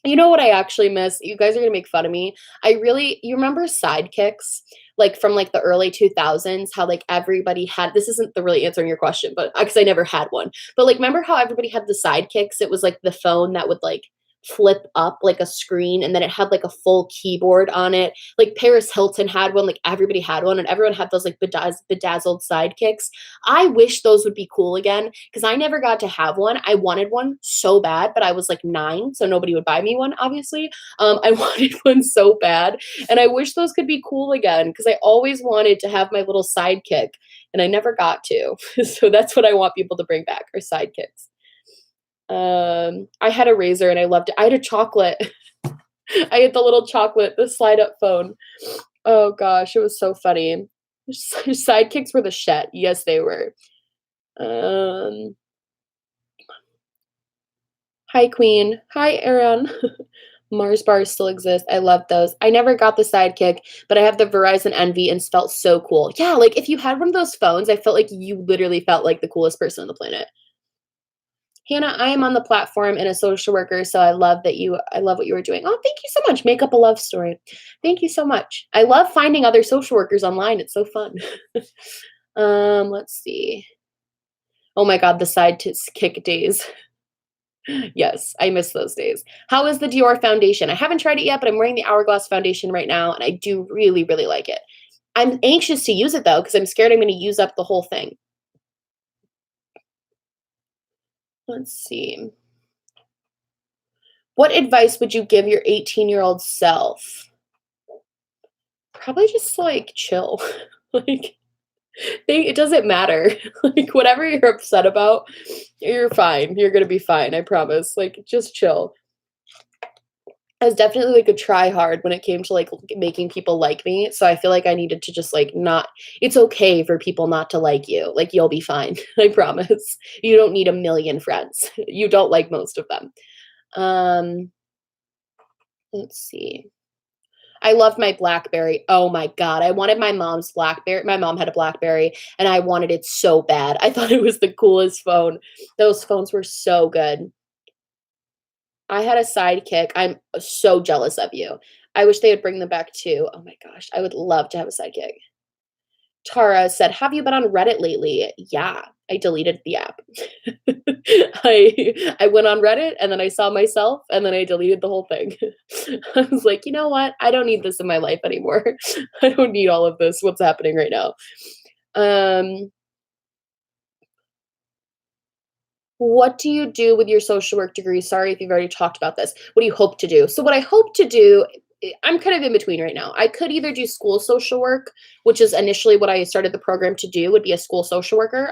You know what I actually miss? You guys are gonna make fun of me. You remember sidekicks? Like, from, like, the early 2000s, how, like, everybody had this isn't the really answering your question, but because I never had one. But, like, remember how everybody had the sidekicks? It was, like, the phone that would, like, flip up like a screen, and then it had, like, a full keyboard on it. Like, Paris Hilton had one, like, everybody had one, and everyone had those, like, bedazzled sidekicks. I wish those would be cool again because I never got to have one. I wanted one so bad, but I was, like, 9, so nobody would buy me one, obviously. I wanted one so bad, and I wish those could be cool again because I always wanted to have my little sidekick, and I never got to. So that's what I want people to bring back, are sidekicks. I had a razor and I loved it. I had a chocolate. I had the little chocolate, the slide up phone. Oh gosh, it was so funny. Sidekicks were the shit. Yes, they were. Um, Hi Queen. Hi Aaron. Mars bars still exist. I love those. I never got the sidekick, but I have the Verizon Envy and it felt so cool. Yeah, like if you had one of those phones, I felt like you literally felt like the coolest person on the planet. Hannah, I am on the platform and a social worker, so I love what you were doing. Oh, thank you so much. Make up a love story. Thank you so much. I love finding other social workers online. It's so fun. Let's see. Oh my God, the kick days. Yes, I miss those days. How is the Dior foundation? I haven't tried it yet, but I'm wearing the Hourglass foundation right now, and I do really, really like it. I'm anxious to use it though, because I'm scared I'm going to use up the whole thing. Let's see. What advice would you give your 18-year-old self? Probably just, like, chill. Like, it doesn't matter. Like, whatever you're upset about, you're fine. You're gonna be fine, I promise. Like, just chill. I was definitely, like, a try hard when it came to, like, making people like me, so I feel like I needed to just, like, not it's okay for people not to like you. Like, you'll be fine, I promise. You don't need a million friends. You don't like most of them. Um, let's see. I loved my BlackBerry. Oh my god, I wanted my mom's BlackBerry. My mom had a BlackBerry, and I wanted it so bad. I thought it was the coolest phone. Those phones were so good. I had a sidekick. I'm so jealous of you. I wish they would bring them back too. Oh my gosh, I would love to have a sidekick. Tara said, "Have you been on Reddit lately?" Yeah, I deleted the app. I went on Reddit and then I saw myself and then I deleted the whole thing. I was like, "You know what? I don't need this in my life anymore. I don't need all of this. What's happening right now?" Um, what do you do with your social work degree? Sorry if you've already talked about this. What do you hope to do? So what I hope to do I'm kind of in between right now. I could either do school social work, which is initially what I started the program to do, would be a school social worker,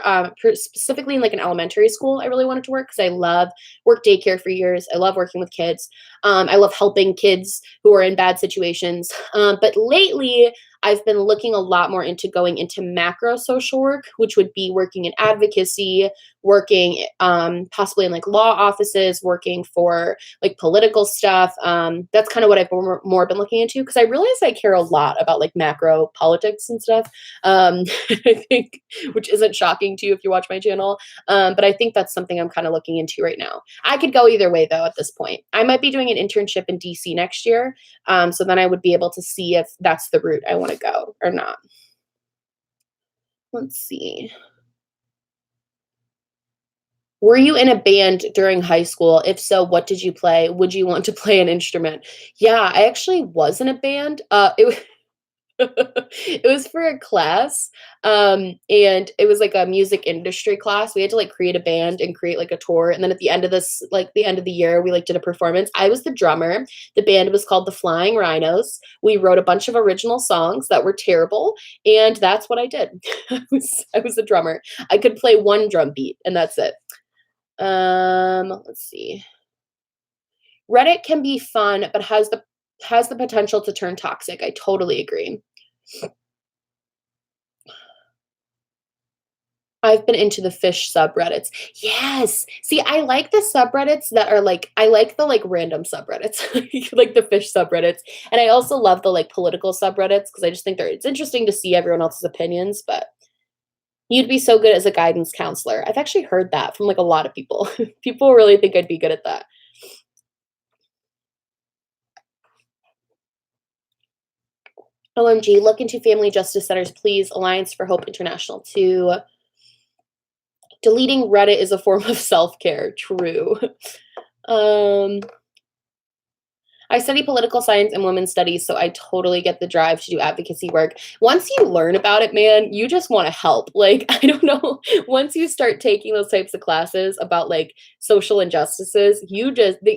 specifically in like an elementary school. I really wanted to work because I love work daycare for years. I love working with kids. I love helping kids who are in bad situations. But lately, I've been looking a lot more into going into macro social work, which would be working in advocacy, working possibly in like law offices, working for like political stuff. That's kind of what I've more been looking into because I realize I care a lot about like macro politics and stuff. I think, which isn't shocking to you if you watch my channel. But I think that's something I'm kind of looking into right now. I could go either way though at this point. I might be doing an internship in DC next year. So then I would be able to see if that's the route I want to go or not. Let's see. Were you in a band during high school? If so, what did you play? Would you want to play an instrument? Yeah, I actually was in a band. It was for a class, and it was like a music industry class. We had to like create a band and create like a tour, and then at the end of this, like the end of the year, we like did a performance. I was the drummer. The band was called the Flying Rhinos. We wrote a bunch of original songs that were terrible, and that's what I did. I was the drummer. I could play one drum beat, and that's it. Let's see. Reddit can be fun, but has the potential to turn toxic. I totally agree. I've been into the fish subreddits. Yes. See, I like the subreddits that are like I like the, like, random subreddits, like the fish subreddits, and I also love the, like, political subreddits because I just think it's interesting to see everyone else's opinions, but you'd be so good as a guidance counselor. I've actually heard that from, like, a lot of people. People really think I'd be good at that. OMG, look into family justice centers, please. Alliance for Hope International too. Deleting Reddit is a form of self-care. True. Um, I study political science and women's studies, so I totally get the drive to do advocacy work. Once you learn about it, man, you just want to help. Like, I don't know, once you start taking those types of classes about like social injustices,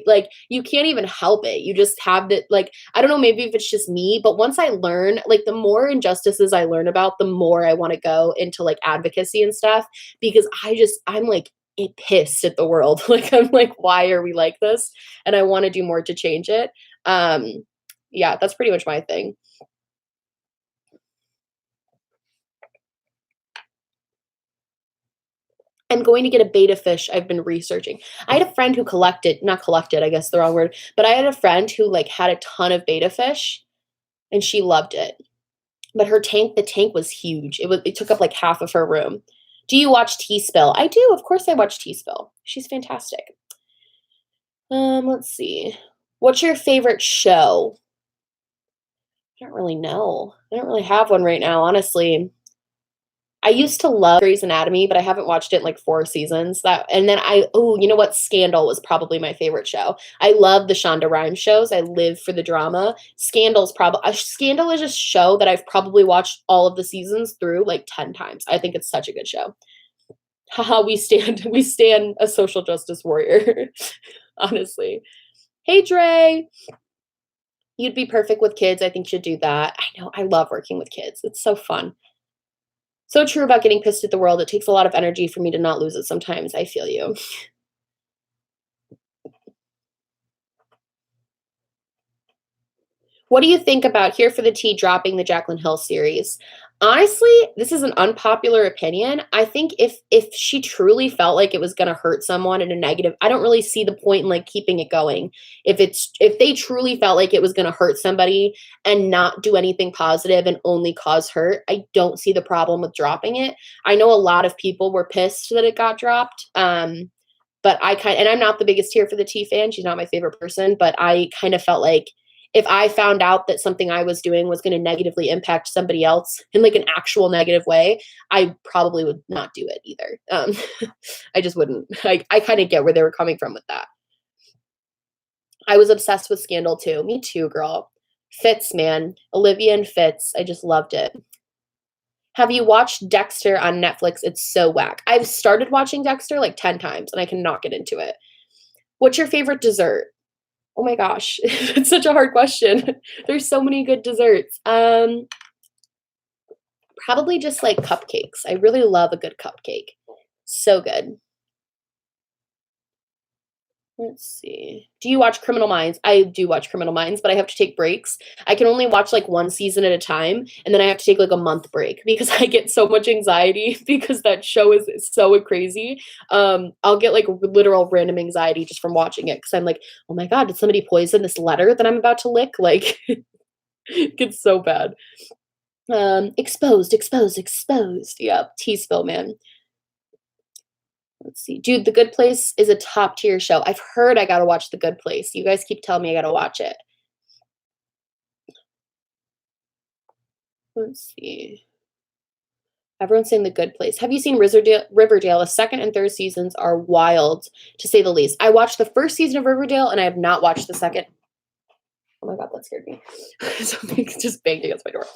like, you can't even help it. You just have that, like, I don't know, maybe if it's just me, but once I learn, like, the more injustices I learn about, the more I want to go into like advocacy and stuff because I'm like, pissed at the world. Like, I'm like, why are we like this? And I want to do more to change it. Um, yeah, that's pretty much my thing. I'm going to get a beta fish I've been researching. I had a friend who not collected, I guess the wrong word, but I had a friend who like had a ton of beta fish and she loved it. But the tank was huge. It took up like half of her room. Do you watch T-Spill? I do. Of course I watch T-Spill. She's fantastic. Let's see. What's your favorite show? I don't really know. I don't really have one right now, honestly. I used to love Grey's Anatomy, but I haven't watched it in like 4 seasons. And then you know what? Scandal was probably my favorite show. I love the Shonda Rhimes shows. I live for the drama. Scandal is a show that I've probably watched all of the seasons through like 10 times. I think it's such a good show. Haha, we stand a social justice warrior. Honestly. Hey Dre, you'd be perfect with kids. I think you should do that. I know. I love working with kids. It's so fun. So true about getting pissed at the world. It takes a lot of energy for me to not lose it sometimes. I feel you. What do you think about Here for the Tea dropping the Jaclyn Hill series? Honestly, this is an unpopular opinion. I think if she truly felt like it was going to hurt someone in a negative, I don't really see the point in like keeping it going. If they truly felt like it was going to hurt somebody and not do anything positive and only cause hurt, I don't see the problem with dropping it. I know a lot of people were pissed that it got dropped. But and I'm not the biggest Here for the Tea fan. She's not my favorite person, but I kind of felt like if I found out that something I was doing was going to negatively impact somebody else in like an actual negative way, I probably would not do it either. I just wouldn't. I kind of get where they were coming from with that. I was obsessed with Scandal too. Me too, girl. Fitz, man. Olivia and Fitz. I just loved it. Have you watched Dexter on Netflix? It's so whack. I've started watching Dexter like 10 times and I cannot get into it. What's your favorite dessert? Oh my gosh, it's such a hard question. There's so many good desserts. Probably just like cupcakes. I really love a good cupcake. So good. Let's see. Do you watch Criminal Minds? I do watch Criminal Minds, but I have to take breaks. I can only watch like one season at a time, and then I have to take like a month break because I get so much anxiety because that show is so crazy. I'll get like literal random anxiety just from watching it because I'm like, oh my God, did somebody poison this letter that I'm about to lick? Like, it gets so bad. Exposed, exposed, exposed. Yep, T-Spill, man. Let's see. Dude, The Good Place is a top tier show. I've heard I gotta watch The Good Place. You guys keep telling me I gotta watch it. Let's see. Everyone's saying The Good Place. Have you seen Riverdale? The second and third seasons are wild, to say the least. I watched the first season of Riverdale, and I have not watched the second. Oh my God, that scared me. Something just banged against my door.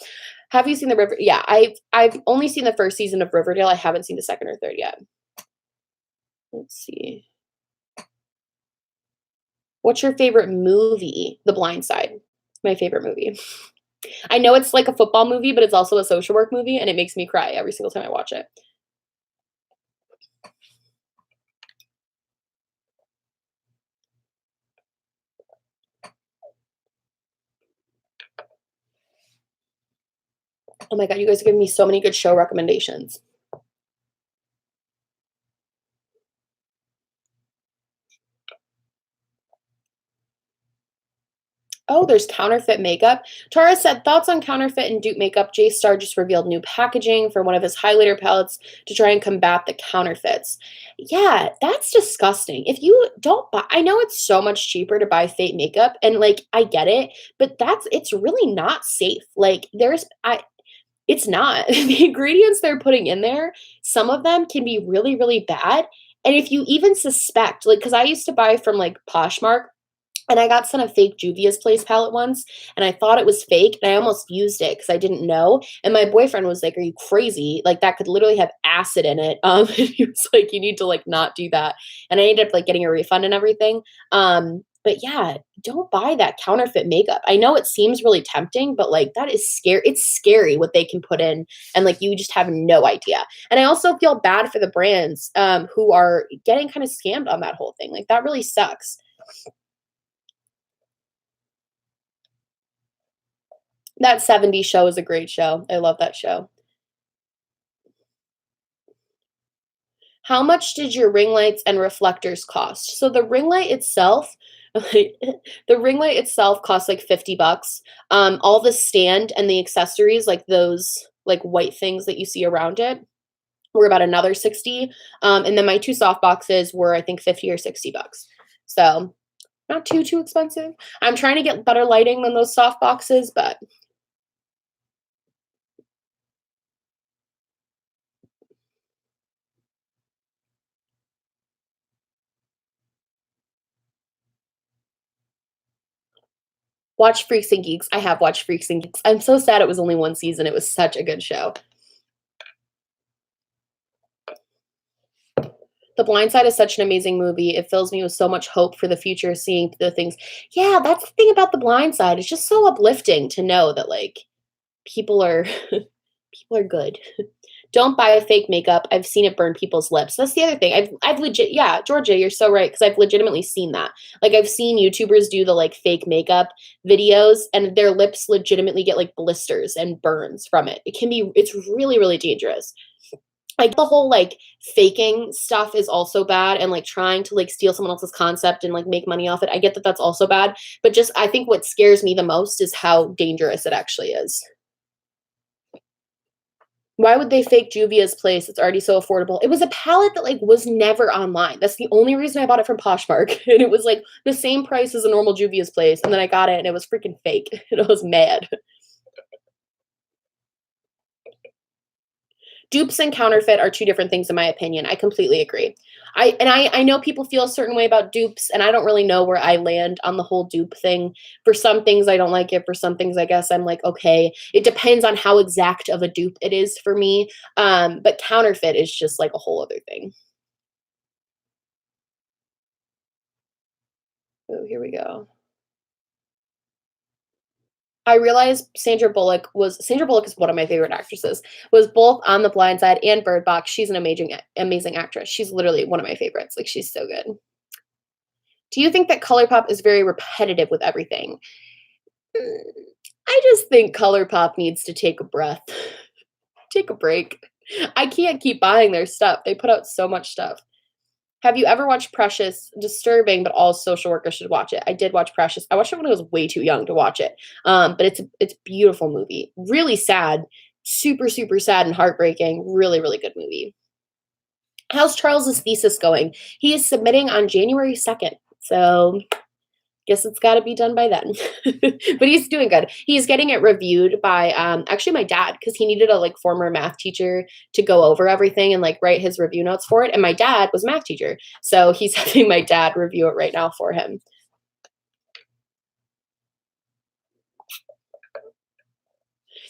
Have you seen the River? Yeah, I've only seen the first season of Riverdale. I haven't seen the second or third yet. Let's see. What's your favorite movie? The Blind Side. My favorite movie. I know it's like a football movie, but it's also a social work movie, and it makes me cry every single time I watch it. Oh my God, you guys are giving me so many good show recommendations. Oh, there's counterfeit makeup. Tara said, thoughts on counterfeit and dupe makeup. J Star just revealed new packaging for one of his highlighter palettes to try and combat the counterfeits. Yeah, that's disgusting. If you don't buy, I know it's so much cheaper to buy fake makeup, and like I get it, but it's really not safe. Like it's not. The ingredients they're putting in there, some of them can be really, really bad. And if you even suspect, like, because I used to buy from like Poshmark, and I got sent a fake Juvia's Place palette once, and I thought it was fake, and I almost used it because I didn't know. And my boyfriend was like, "Are you crazy? Like that could literally have acid in it." And he was like, "You need to like not do that." And I ended up like getting a refund and everything. But yeah, don't buy that counterfeit makeup. I know it seems really tempting, but like that is scary. It's scary what they can put in, and like you just have no idea. And I also feel bad for the brands who are getting kind of scammed on that whole thing. Like that really sucks. That '70s show is a great show. I love that show. How much did your ring lights and reflectors cost? So the ring light itself, the ring light itself costs like 50 bucks. All the stand and the accessories, like those like white things that you see around it, were about another 60. And then my two soft boxes were, I think, 50 or 60 bucks. So not too expensive. I'm trying to get better lighting than those soft boxes, but watch Freaks and Geeks. I have watched Freaks and Geeks. I'm so sad it was only one season. It was such a good show. The Blind Side is such an amazing movie. It fills me with so much hope for the future, seeing the things. Yeah, that's the thing about The Blind Side. It's just so uplifting to know that like people are people are good. Don't buy a fake makeup. I've seen it burn people's lips. That's the other thing. I've legit yeah, Georgia, you're so right because I've legitimately seen that. Like I've seen YouTubers do the like fake makeup videos and their lips legitimately get like blisters and burns from it. It's really really dangerous. Like the whole like faking stuff is also bad and like trying to like steal someone else's concept and like make money off it. I get that that's also bad, but just I think what scares me the most is how dangerous it actually is. Why would they fake Juvia's Place? It's already so affordable. It was a palette that like was never online. That's the only reason I bought it from Poshmark. And it was like the same price as a normal Juvia's Place. And then I got it and it was freaking fake. And I was mad. Dupes and counterfeit are two different things in my opinion. I completely agree. I know people feel a certain way about dupes, and I don't really know where I land on the whole dupe thing. For some things, I don't like it. For some things, I guess I'm like, okay. It depends on how exact of a dupe it is for me. But counterfeit is just like a whole other thing. Oh, here we go. I realized Sandra Bullock is one of my favorite actresses. Was both on The Blind Side and Bird Box. She's an amazing actress. She's literally one of my favorites. Like she's so good. Do you think that ColourPop is very repetitive with everything? Mm, I just think ColourPop needs to take a breath, take a break. I can't keep buying their stuff. They put out so much stuff. Have you ever watched Precious? Disturbing, but all social workers should watch it. I did watch Precious. I watched it when I was way too young to watch it. But it's a beautiful movie. Really sad, super sad and heartbreaking. Really really good movie. How's Charles's thesis going? He is submitting on January 2nd. So guess it's got to be done by then. But he's doing good. He's getting it reviewed by actually my dad because he needed a like former math teacher to go over everything and like write his review notes for it. And my dad was a math teacher, so he's having my dad review it right now for him.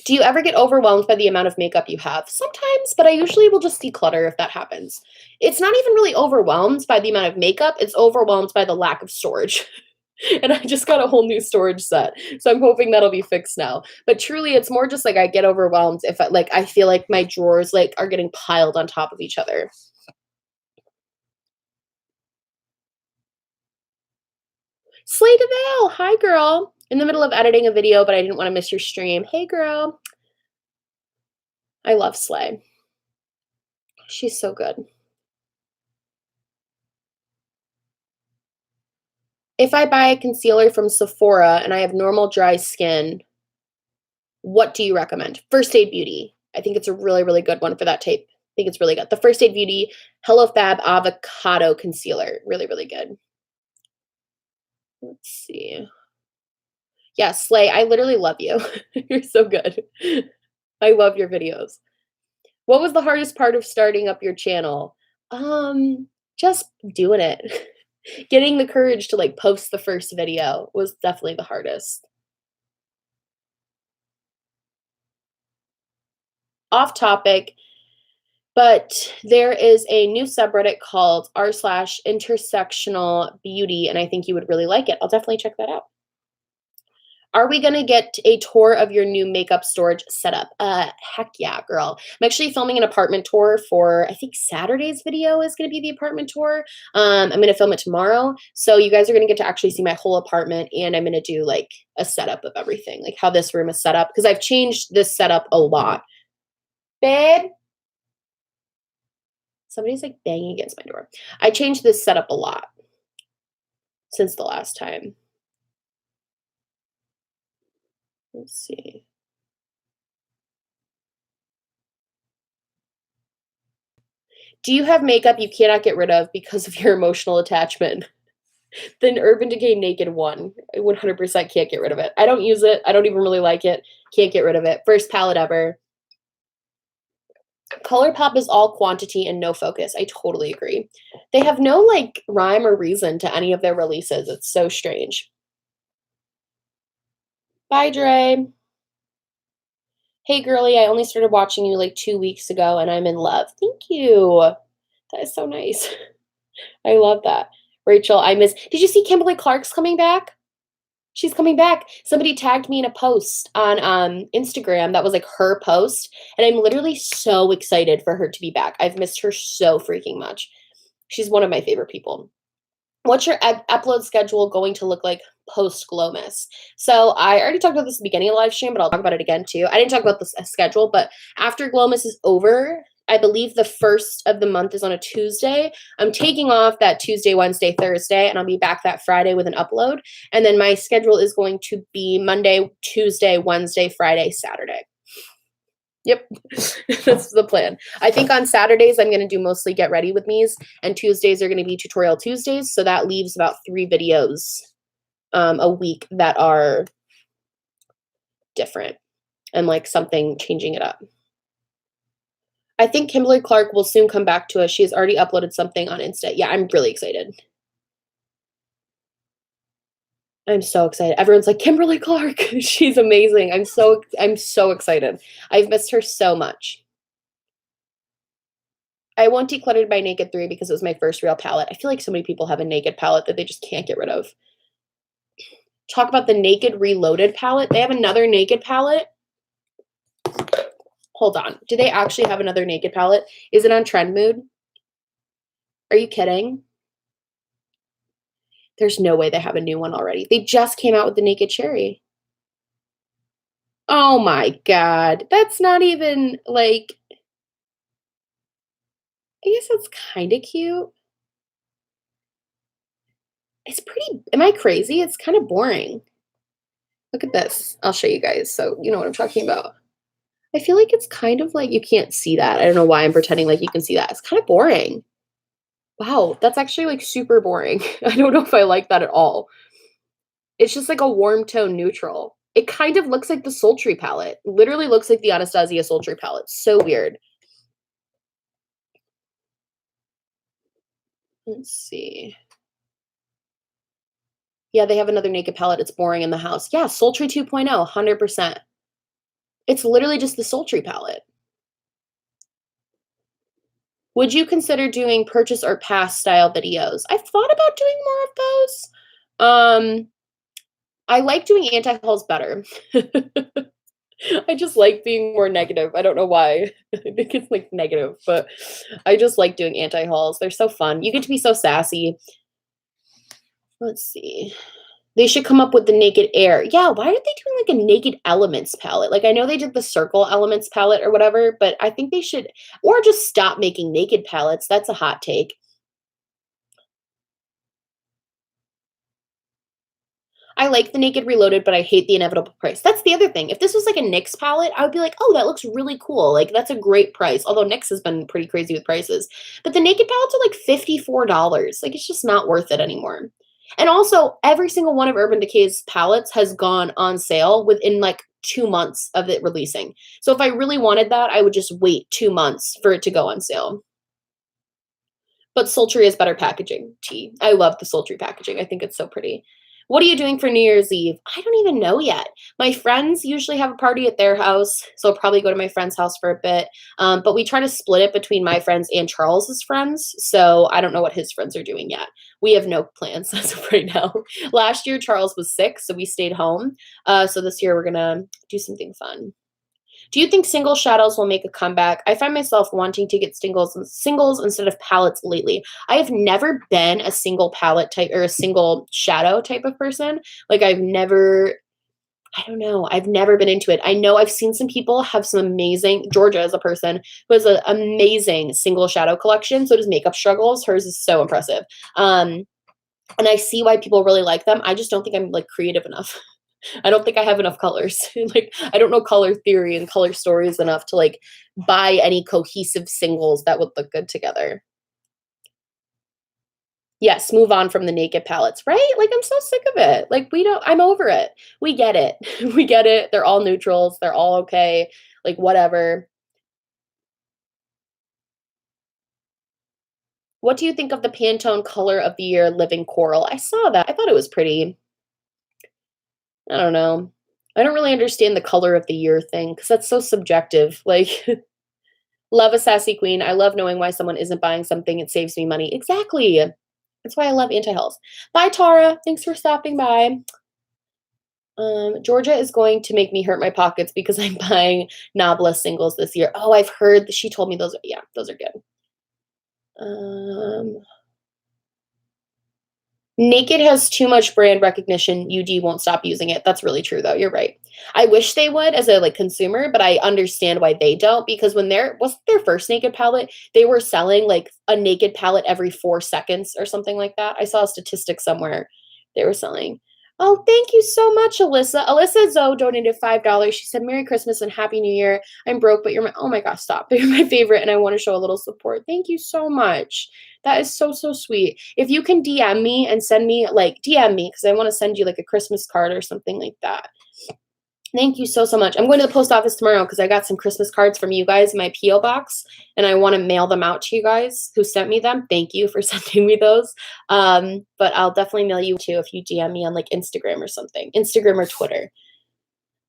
Do you ever get overwhelmed by the amount of makeup you have? Sometimes, but I usually will just declutter if that happens. It's not even really overwhelmed by the amount of makeup, it's overwhelmed by the lack of storage. And I just got a whole new storage set. So I'm hoping that'll be fixed now. But truly it's more just like I get overwhelmed if I feel like my drawers like are getting piled on top of each other. Slay DeVale, hi girl. In the middle of editing a video, but I didn't want to miss your stream. Hey girl. I love Slay. She's so good. If I buy a concealer from Sephora and I have normal dry skin, what do you recommend? First Aid Beauty. I think it's a really, really good one for that type. I think it's really good. The First Aid Beauty Hello Fab Avocado Concealer. Really, really good. Let's see. Yeah, Slay, I literally love you. You're so good. I love your videos. What was the hardest part of starting up your channel? Just doing it. Getting the courage to like post the first video was definitely the hardest. Off topic, but there is a new subreddit called r/intersectional beauty, and I think you would really like it. I'll definitely check that out. Are we gonna get a tour of your new makeup storage setup? Heck yeah, girl. I'm actually filming an apartment tour for, I think Saturday's video is gonna be the apartment tour. I'm gonna film it tomorrow. So you guys are gonna get to actually see my whole apartment, and I'm gonna do like a setup of everything, like how this room is set up, because I've changed this setup a lot. Babe? Somebody's like banging against my door. I changed this setup a lot since the last time. Let's see. Do you have makeup you cannot get rid of because of your emotional attachment? Then Urban Decay Naked 1. I 100% can't get rid of it. I don't use it. I don't even really like it. Can't get rid of it. First palette ever. ColourPop is all quantity and no focus. I totally agree. They have no like rhyme or reason to any of their releases. It's so strange. Bye, Dre. Hey, girly, I only started watching you like 2 weeks ago and I'm in love. Thank you. That is so nice. I love that. Rachel, did you see Kimberly Clark's coming back? She's coming back. Somebody tagged me in a post on Instagram that was like her post, and I'm literally so excited for her to be back. I've missed her so freaking much. She's one of my favorite people. What's your upload schedule going to look like post Glomus? So I already talked about this at the beginning of the live stream, but I'll talk about it again too. I didn't talk about the schedule, but after Glomus is over, I believe the first of the month is on a Tuesday. I'm taking off that Tuesday, Wednesday, Thursday, and I'll be back that Friday with an upload. And then my schedule is going to be Monday, Tuesday, Wednesday, Friday, Saturday. Yep, that's the plan. I think on Saturdays, I'm going to do mostly get ready with me's, and Tuesdays are going to be tutorial Tuesdays. So that leaves about 3 videos a week that are different and like something changing it up. I think Kimberly Clark will soon come back to us. She has already uploaded something on Insta. Yeah, I'm really excited. I'm so excited. Everyone's like, Kimberly Clark, she's amazing. I'm so excited. I've missed her so much. I won't decluttered by Naked 3 because it was my first real palette. I feel like so many people have a Naked palette that they just can't get rid of. Talk about the Naked Reloaded palette. They have another Naked palette. Hold on. Do they actually have another Naked palette? Is it on Trend Mood? Are you kidding? There's no way they have a new one already. They just came out with the Naked Cherry. Oh my god. That's not even, like... I guess that's kind of cute. It's pretty... Am I crazy? It's kind of boring. Look at this. I'll show you guys so you know what I'm talking about. I feel like it's kind of like... You can't see that. I don't know why I'm pretending like you can see that. It's kind of boring. Wow, that's actually like super boring. I don't know if I like that at all. It's just like a warm tone neutral. It kind of looks like the Sultry palette. Literally looks like the Anastasia Sultry palette. So weird. Let's see. Yeah, they have another Naked palette. It's boring in the house. Yeah, Sultry 2.0, 100%. It's literally just the Sultry palette. Would you consider doing purchase or pass style videos? I've thought about doing more of those. I like doing anti-hauls better. I just like being more negative. I don't know why. I think it's like negative, but I just like doing anti-hauls. They're so fun. You get to be so sassy. Let's see. They should come up with the Naked Air. Yeah, why aren't they doing like a Naked Elements palette? Like I know they did the Circle Elements palette or whatever, but I think they should, or just stop making Naked palettes. That's a hot take. I like the Naked Reloaded, but I hate the inevitable price. That's the other thing. If this was like a NYX palette, I would be like, oh, that looks really cool. Like, that's a great price. Although NYX has been pretty crazy with prices. But the Naked palettes are like $54. Like, it's just not worth it anymore. And also, every single one of Urban Decay's palettes has gone on sale within like 2 months of it releasing. So if I really wanted that, I would just wait 2 months for it to go on sale. But Sultry is better packaging. Tea. I love the Sultry packaging. I think it's so pretty. What are you doing for New Year's Eve? I don't even know yet. My friends usually have a party at their house, so I'll probably go to my friend's house for a bit. But we try to split it between my friends and Charles's friends, so I don't know what his friends are doing yet. We have no plans as of right now. Last year, Charles was sick, so we stayed home. So this year, we're going to do something fun. Do you think single shadows will make a comeback? I find myself wanting to get singles instead of palettes lately. I have never been a single palette type or a single shadow type of person. Like I don't know. I've never been into it. I know I've seen some people have some amazing, Georgia is a person who has an amazing single shadow collection. So does Makeup Struggles. Hers is so impressive. And I see why people really like them. I just don't think I'm like creative enough. I don't think I have enough colors. Like, I don't know color theory and color stories enough to like buy any cohesive singles that would look good together. Yes, move on from the Naked palettes, right? Like, I'm so sick of it. Like, I'm over it. We get it. We get it. They're all neutrals. They're all okay. Like, whatever. What do you think of the Pantone color of the year, Living Coral? I saw that. I thought it was pretty. I don't know. I don't really understand the color of the year thing because that's so subjective. Like, love a sassy queen. I love knowing why someone isn't buying something. It saves me money. Exactly. That's why I love anti-health. Bye, Tara. Thanks for stopping by. Georgia is going to make me hurt my pockets because I'm buying Nabla singles this year. Oh, I've heard. She told me those. Yeah, those are good. Naked has too much brand recognition. UD won't stop using it. That's really true, though. You're right. I wish they would as a like consumer, but I understand why they don't because when was their first Naked palette, they were selling like a Naked palette every 4 seconds or something like that. I saw a statistic somewhere they were selling. Oh, thank you so much, Alyssa. Alyssa Zoe donated $5. She said, Merry Christmas and Happy New Year. I'm broke, but oh my gosh, stop. You're my favorite, and I want to show a little support. Thank you so much. That is so, so sweet. If you can DM me and send me, like, DM me, because I want to send you, like, a Christmas card or something like that. Thank you so, so much. I'm going to the post office tomorrow because I got some Christmas cards from you guys in my P.O. box, and I want to mail them out to you guys who sent me them. Thank you for sending me those. But I'll definitely mail you too if you DM me on, like, Instagram or something. Instagram or Twitter.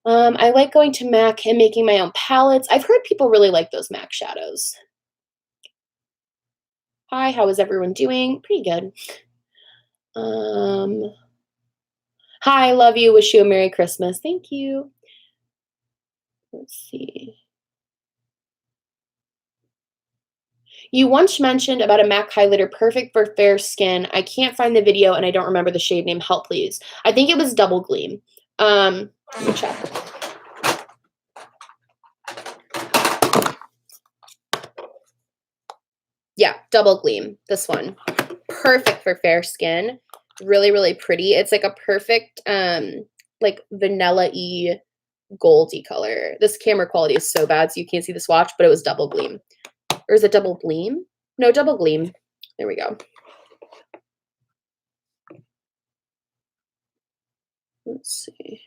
I like going to MAC and making my own palettes. I've heard people really like those MAC shadows. Hi, how is everyone doing? Pretty good. Hi, love you. Wish you a Merry Christmas. Thank you. Let's see. You once mentioned about a MAC highlighter perfect for fair skin. I can't find the video and I don't remember the shade name. Help, please. I think it was Double Gleam. Let me check. Yeah, Double Gleam. This one. Perfect for fair skin. Really, really pretty. It's like a perfect, like vanilla-y goldy color. This camera quality is so bad, so you can't see the swatch, but it was Double Gleam. Or is it Double Gleam? No, Double Gleam. There we go. Let's see.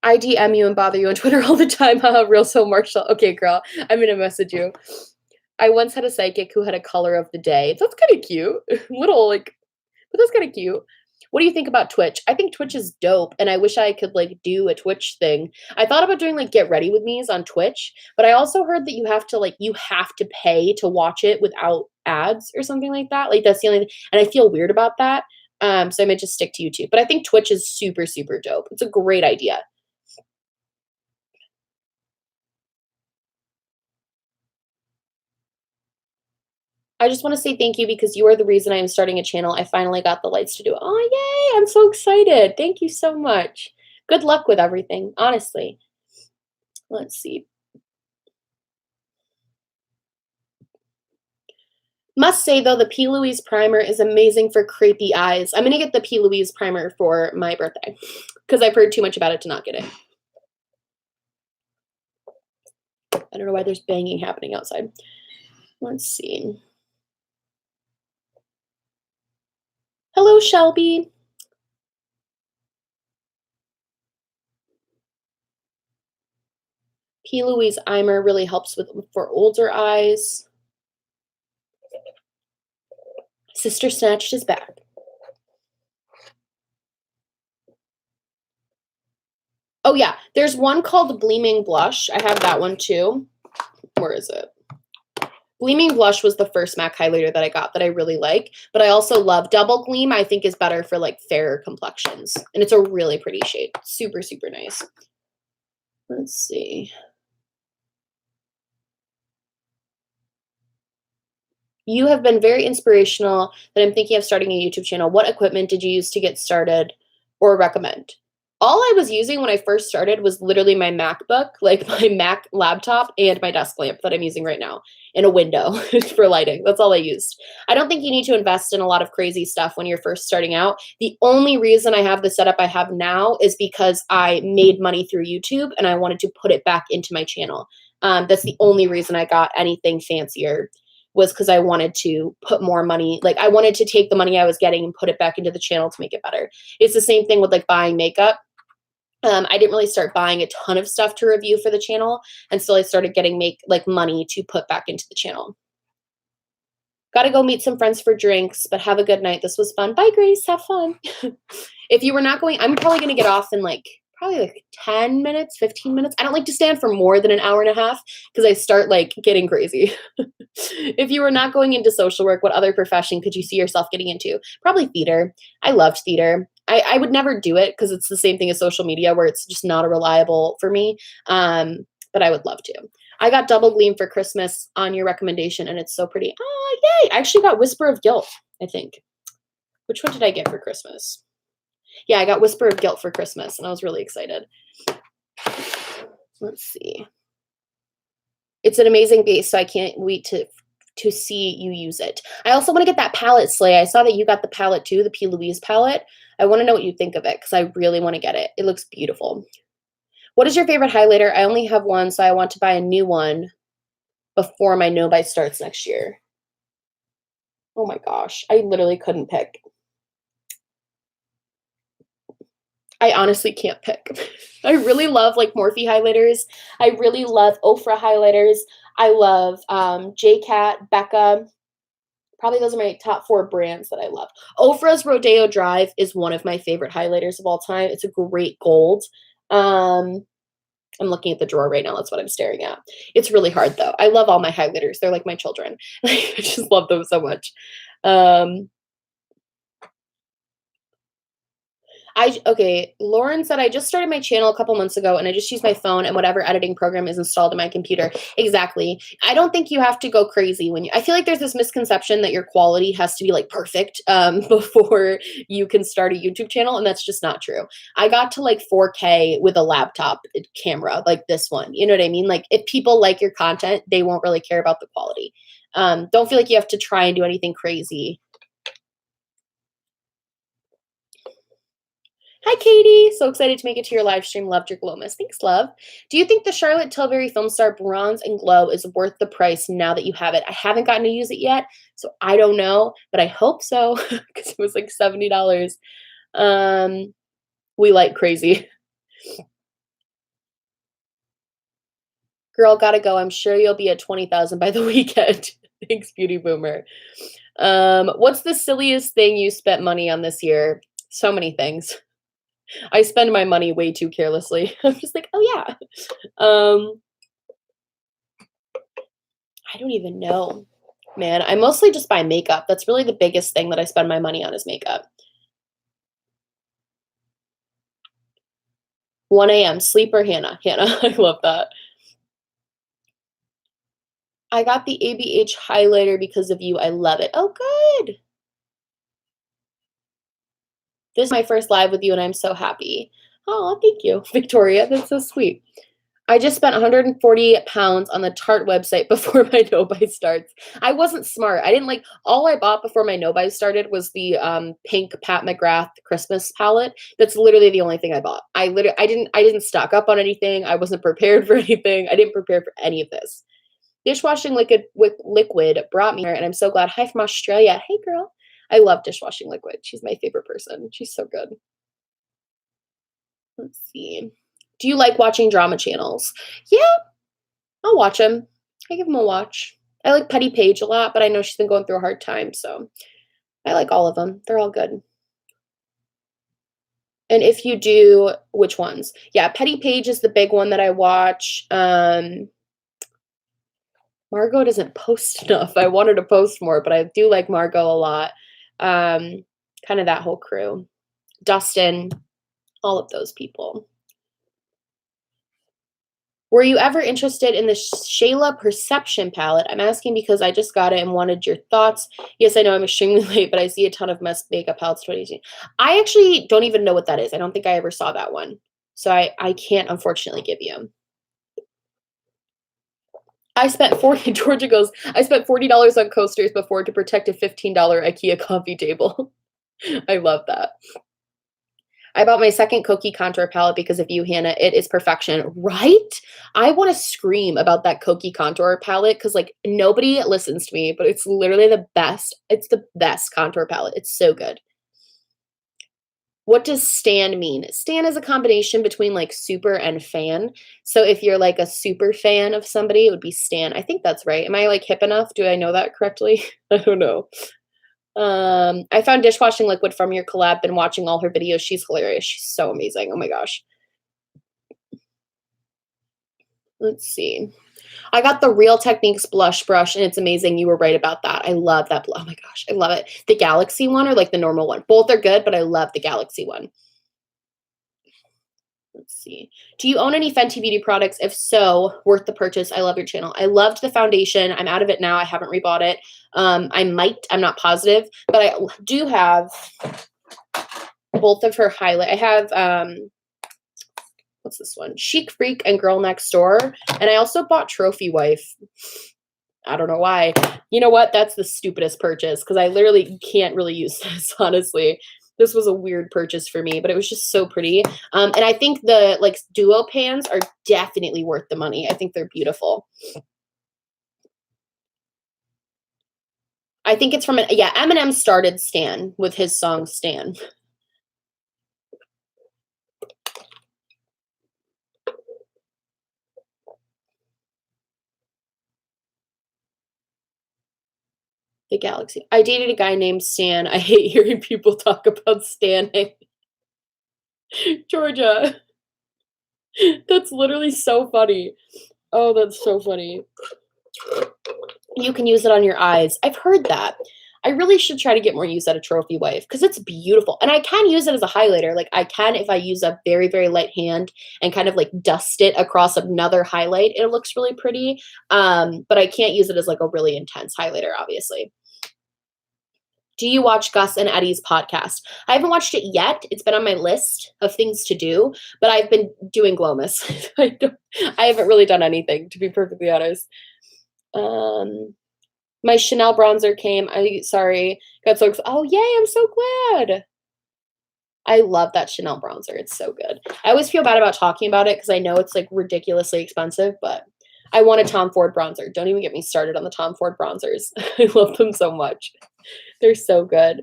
I DM you and bother you on Twitter all the time. Haha, real so Marshall. Okay, girl. I'm gonna message you. I once had a psychic who had a color of the day. That's kind of cute. Little like, but that's kind of cute. What do you think about Twitch? I think Twitch is dope, and I wish I could like do a Twitch thing. I thought about doing like get ready with me's on Twitch, but I also heard that you have to pay to watch it without ads or something like that. Like that's the only thing, and I feel weird about that. So I might just stick to YouTube. But I think Twitch is super, super dope. It's a great idea. I just want to say thank you because you are the reason I am starting a channel. I finally got the lights to do it. Oh, yay! I'm so excited. Thank you so much. Good luck with everything, honestly. Let's see. Must say, though, the P. Louise primer is amazing for crepey eyes. I'm going to get the P. Louise primer for my birthday because I've heard too much about it to not get it. I don't know why there's banging happening outside. Let's see. Hello, Shelby. P. Louise Eimer really helps for older eyes. Sister Snatched is back. Oh, yeah. There's one called Gleaming Blush. I have that one, too. Where is it? Gleaming Blush was the first MAC highlighter that I got that I really like. But I also love Double Gleam. I think is better for, like, fairer complexions. And it's a really pretty shade. Super, super nice. Let's see. You have been very inspirational that I'm thinking of starting a YouTube channel. What equipment did you use to get started or recommend? All I was using when I first started was literally my MacBook, like my Mac laptop and my desk lamp that I'm using right now in a window for lighting. That's all I used. I don't think you need to invest in a lot of crazy stuff when you're first starting out. The only reason I have the setup I have now is because I made money through YouTube and I wanted to put it back into my channel. That's the only reason I got anything fancier, was because I wanted to put more money. Like I wanted to take the money I was getting and put it back into the channel to make it better. It's the same thing with like buying makeup. I didn't really start buying a ton of stuff to review for the channel until I started getting money to put back into the channel. Gotta go meet some friends for drinks, but have a good night. This was fun. Bye, Grace. Have fun. If you were not going, I'm probably going to get off in probably like 10 minutes, 15 minutes. I don't like to stand for more than an hour and a half because I start like getting crazy. If you were not going into social work, what other profession could you see yourself getting into? Probably theater. I loved theater. I would never do it because it's the same thing as social media where it's just not a reliable for me. But I would love to. I got Double Gleam for Christmas on your recommendation and it's so pretty. Oh, yay. I actually got Whisper of Guilt, I think. Which one did I get for Christmas? Yeah, I got Whisper of Guilt for Christmas and I was really excited. Let's see. It's an amazing base, so I can't wait to see you use it. I also want to get that palette, Slay. I saw that you got the palette too, the P. Louise palette. I want to know what you think of it because I really want to get it. It looks beautiful. What is your favorite highlighter? I only have one, so I want to buy a new one before my no-buy starts next year. Oh my gosh, I literally couldn't pick. I honestly can't pick. I really love like Morphe highlighters. I really love Ofra highlighters. I love JCat, Becca. Probably those are my top 4 brands that I love. Ofra's Rodeo Drive is one of my favorite highlighters of all time. It's a great gold. I'm looking at the drawer right now. That's what I'm staring at. It's really hard though. I love all my highlighters. They're like my children. I just love them so much. Okay, Lauren said, I just started my channel a couple months ago and I just use my phone and whatever editing program is installed in my computer. Exactly. I don't think you have to go crazy I feel like there's this misconception that your quality has to be like perfect before you can start a YouTube channel. And that's just not true. I got to like 4K with a laptop camera like this one. You know what I mean? Like if people like your content, they won't really care about the quality. Don't feel like you have to try and do anything crazy. Hi, Katie. So excited to make it to your live stream. Loved your Glomus. Thanks, love. Do you think the Charlotte Tilbury Film Star Bronze and Glow is worth the price now that you have it? I haven't gotten to use it yet, so I don't know, but I hope so because it was like $70. We like crazy. Girl, gotta go. I'm sure you'll be at 20,000 by the weekend. Thanks, Beauty Boomer. What's the silliest thing you spent money on this year? So many things. I spend my money way too carelessly. I'm just like, oh yeah. I don't even know, man. I mostly just buy makeup. That's really the biggest thing that I spend my money on is makeup. 1 a.m. Sleeper Hannah. Hannah, I love that. I got the ABH highlighter because of you. I love it. Oh, good. This is my first live with you, and I'm so happy. Oh, thank you, Victoria. That's so sweet. I just spent 140 pounds on the Tarte website before my no-buy starts. I wasn't smart. I didn't like all I bought before my no-buy started was the pink Pat McGrath Christmas palette. That's literally the only thing I bought. I didn't stock up on anything. I wasn't prepared for anything. I didn't prepare for any of this. Dishwashing liquid brought me here, and I'm so glad. Hi from Australia. Hey girl. I love dishwashing liquid. She's my favorite person. She's so good. Let's see. Do you like watching drama channels? Yeah, I'll watch them. I give them a watch. I like Petty Page a lot, but I know she's been going through a hard time, so I like all of them. They're all good. And if you do, which ones? Yeah, Petty Page is the big one that I watch. Margot doesn't post enough. I want her to post more, but I do like Margot a lot. Kind of that whole crew. Dustin, all of those people. Were you ever interested in the Shayla Perception palette? I'm asking because I just got it and wanted your thoughts. Yes, I know I'm extremely late, but I see a ton of makeup palettes 2018. I actually don't even know what that is. I don't think I ever saw that one. So I can't unfortunately give you. I spent Georgia goes, I spent $40 on coasters before to protect a $15 IKEA coffee table. I love that. I bought my second Kokie contour palette because of you, Hannah. It is perfection, right? I want to scream about that Kokie contour palette because, like, nobody listens to me, but it's literally the best. It's the best contour palette. It's so good. What does stan mean? Stan is a combination between, like, super and fan. So if you're, like, a super fan of somebody, it would be stan. I think that's right. Am I, like, hip enough? Do I know that correctly? I don't know. I found dishwashing liquid from your collab. Been watching all her videos. She's hilarious. She's so amazing. Oh my gosh. Let's see. I got the Real Techniques blush brush, and it's amazing. You were right about that. I love that. Oh my gosh, I love it. The Galaxy one or like the normal one? Both are good, but I love the Galaxy one. Let's see. Do you own any Fenty Beauty products? If so, worth the purchase. I love your channel. I loved the foundation. I'm out of it now. I haven't rebought it. I might. I'm not positive, but I do have both of her highlight. I have what's this one? Chic Freak and Girl Next Door. And I also bought Trophy Wife. I don't know why. You know what? That's the stupidest purchase because I literally can't really use this, honestly. This was a weird purchase for me, but it was just so pretty. And I think the like duo pans are definitely worth the money. I think they're beautiful. I think it's from, yeah, Eminem started Stan with his song Stan. The Galaxy. I dated a guy named Stan. I hate hearing people talk about Stanning. Georgia. That's literally so funny. Oh, that's so funny. You can use it on your eyes. I've heard that. I really should try to get more use out of Trophy Wife because it's beautiful. And I can use it as a highlighter. Like I can if I use a very, very light hand and kind of like dust it across another highlight. It looks really pretty. But I can't use it as like a really intense highlighter, obviously. Do you watch Gus and Eddie's podcast? I haven't watched it yet. It's been on my list of things to do, but I've been doing Glomus. I haven't really done anything, to be perfectly honest. My Chanel bronzer came. Sorry. Got so excited. Oh, yay. I'm so glad. I love that Chanel bronzer. It's so good. I always feel bad about talking about it because I know it's like ridiculously expensive, but I want a Tom Ford bronzer. Don't even get me started on the Tom Ford bronzers. I love them so much. They're so good.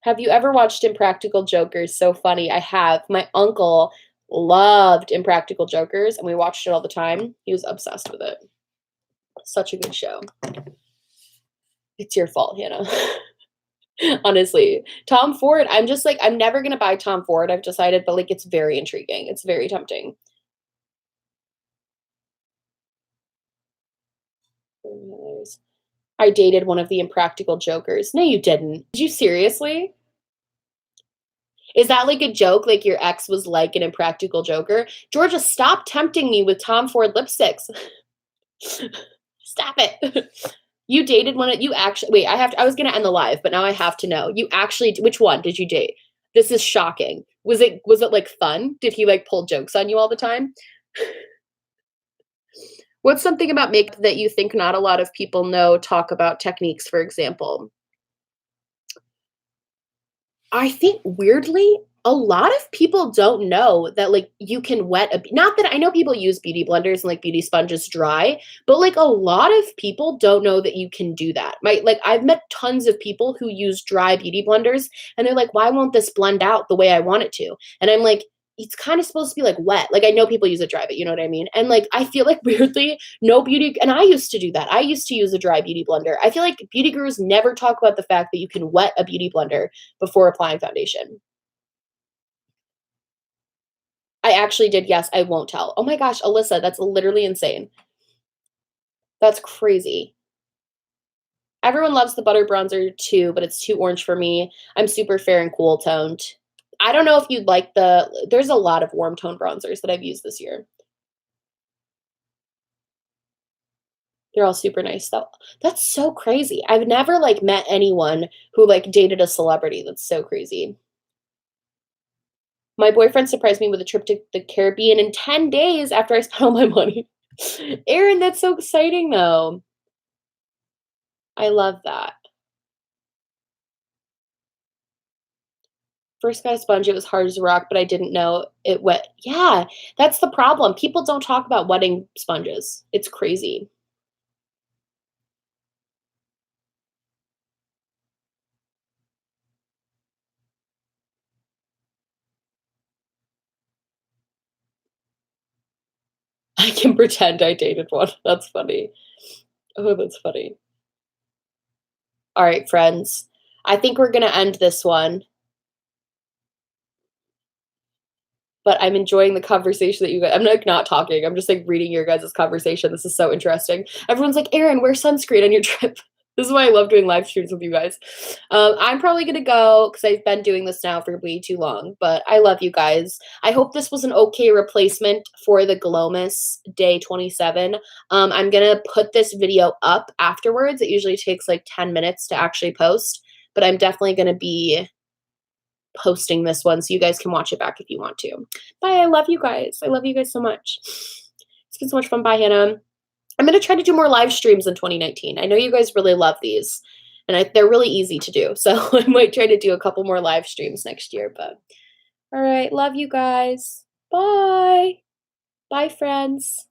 Have you ever watched Impractical Jokers? So funny. I have. My uncle loved Impractical Jokers, and we watched it all the time. He was obsessed with it. Such a good show. It's your fault, Hannah. Honestly. Tom Ford, I'm just like, I'm never going to buy Tom Ford, I've decided, but like, it's very intriguing. It's very tempting. I dated one of the Impractical Jokers. No, you didn't. Did you seriously? Is that like a joke? Like your ex was like an Impractical Joker? Georgia, stop tempting me with Tom Ford lipsticks. Stop it. You dated one. You actually, wait, I was going to end the live, but now I have to know. You actually, which one did you date? This is shocking. Was it like fun? Did he like pull jokes on you all the time? What's something about makeup that you think not a lot of people know, talk about techniques, for example? I think weirdly, a lot of people don't know that like you can wet a not that I know people use beauty blenders and like beauty sponges dry, but like a lot of people don't know that you can do that. I've met tons of people who use dry beauty blenders and they're like, why won't this blend out the way I want it to? And I'm like, it's kind of supposed to be like wet. Like I know people use it dry, but you know what I mean? And like I feel like weirdly, no beauty and I used to do that. I used to use a dry beauty blender. I feel like beauty gurus never talk about the fact that you can wet a beauty blender before applying foundation. I actually did, yes, I won't tell. Oh my gosh, Alyssa, that's literally insane. That's crazy. Everyone loves the butter bronzer too, but it's too orange for me. I'm super fair and cool toned. I don't know if you'd like there's a lot of warm tone bronzers that I've used this year. They're all super nice though. That's so crazy. I've never like met anyone who like dated a celebrity. That's so crazy. My boyfriend surprised me with a trip to the Caribbean in 10 days after I spent all my money. Erin, that's so exciting though. I love that. First got a sponge, it was hard as a rock, but I didn't know it wet. Yeah, that's the problem. People don't talk about wetting sponges. It's crazy. I can pretend I dated one. That's funny. Oh, that's funny. All right, friends. I think we're gonna end this one, but I'm enjoying the conversation that you guys. I'm like not talking. I'm just like reading your guys' conversation. This is so interesting. Everyone's like, Erin, wear sunscreen on your trip. This is why I love doing live streams with you guys. I'm probably gonna go because I've been doing this now for way too long. But I love you guys. I hope this was an okay replacement for the Glomus day 27. I'm gonna put this video up afterwards. It usually takes like 10 minutes to actually post, but I'm definitely gonna be posting this one so you guys can watch it back if you want to. Bye. I love you guys. I love you guys so much. It's been so much fun. Bye, Hannah. I'm going to try to do more live streams in 2019. I know you guys really love these, and they're really easy to do. So I might try to do a couple more live streams next year. But all right. Love you guys. Bye. Bye, friends.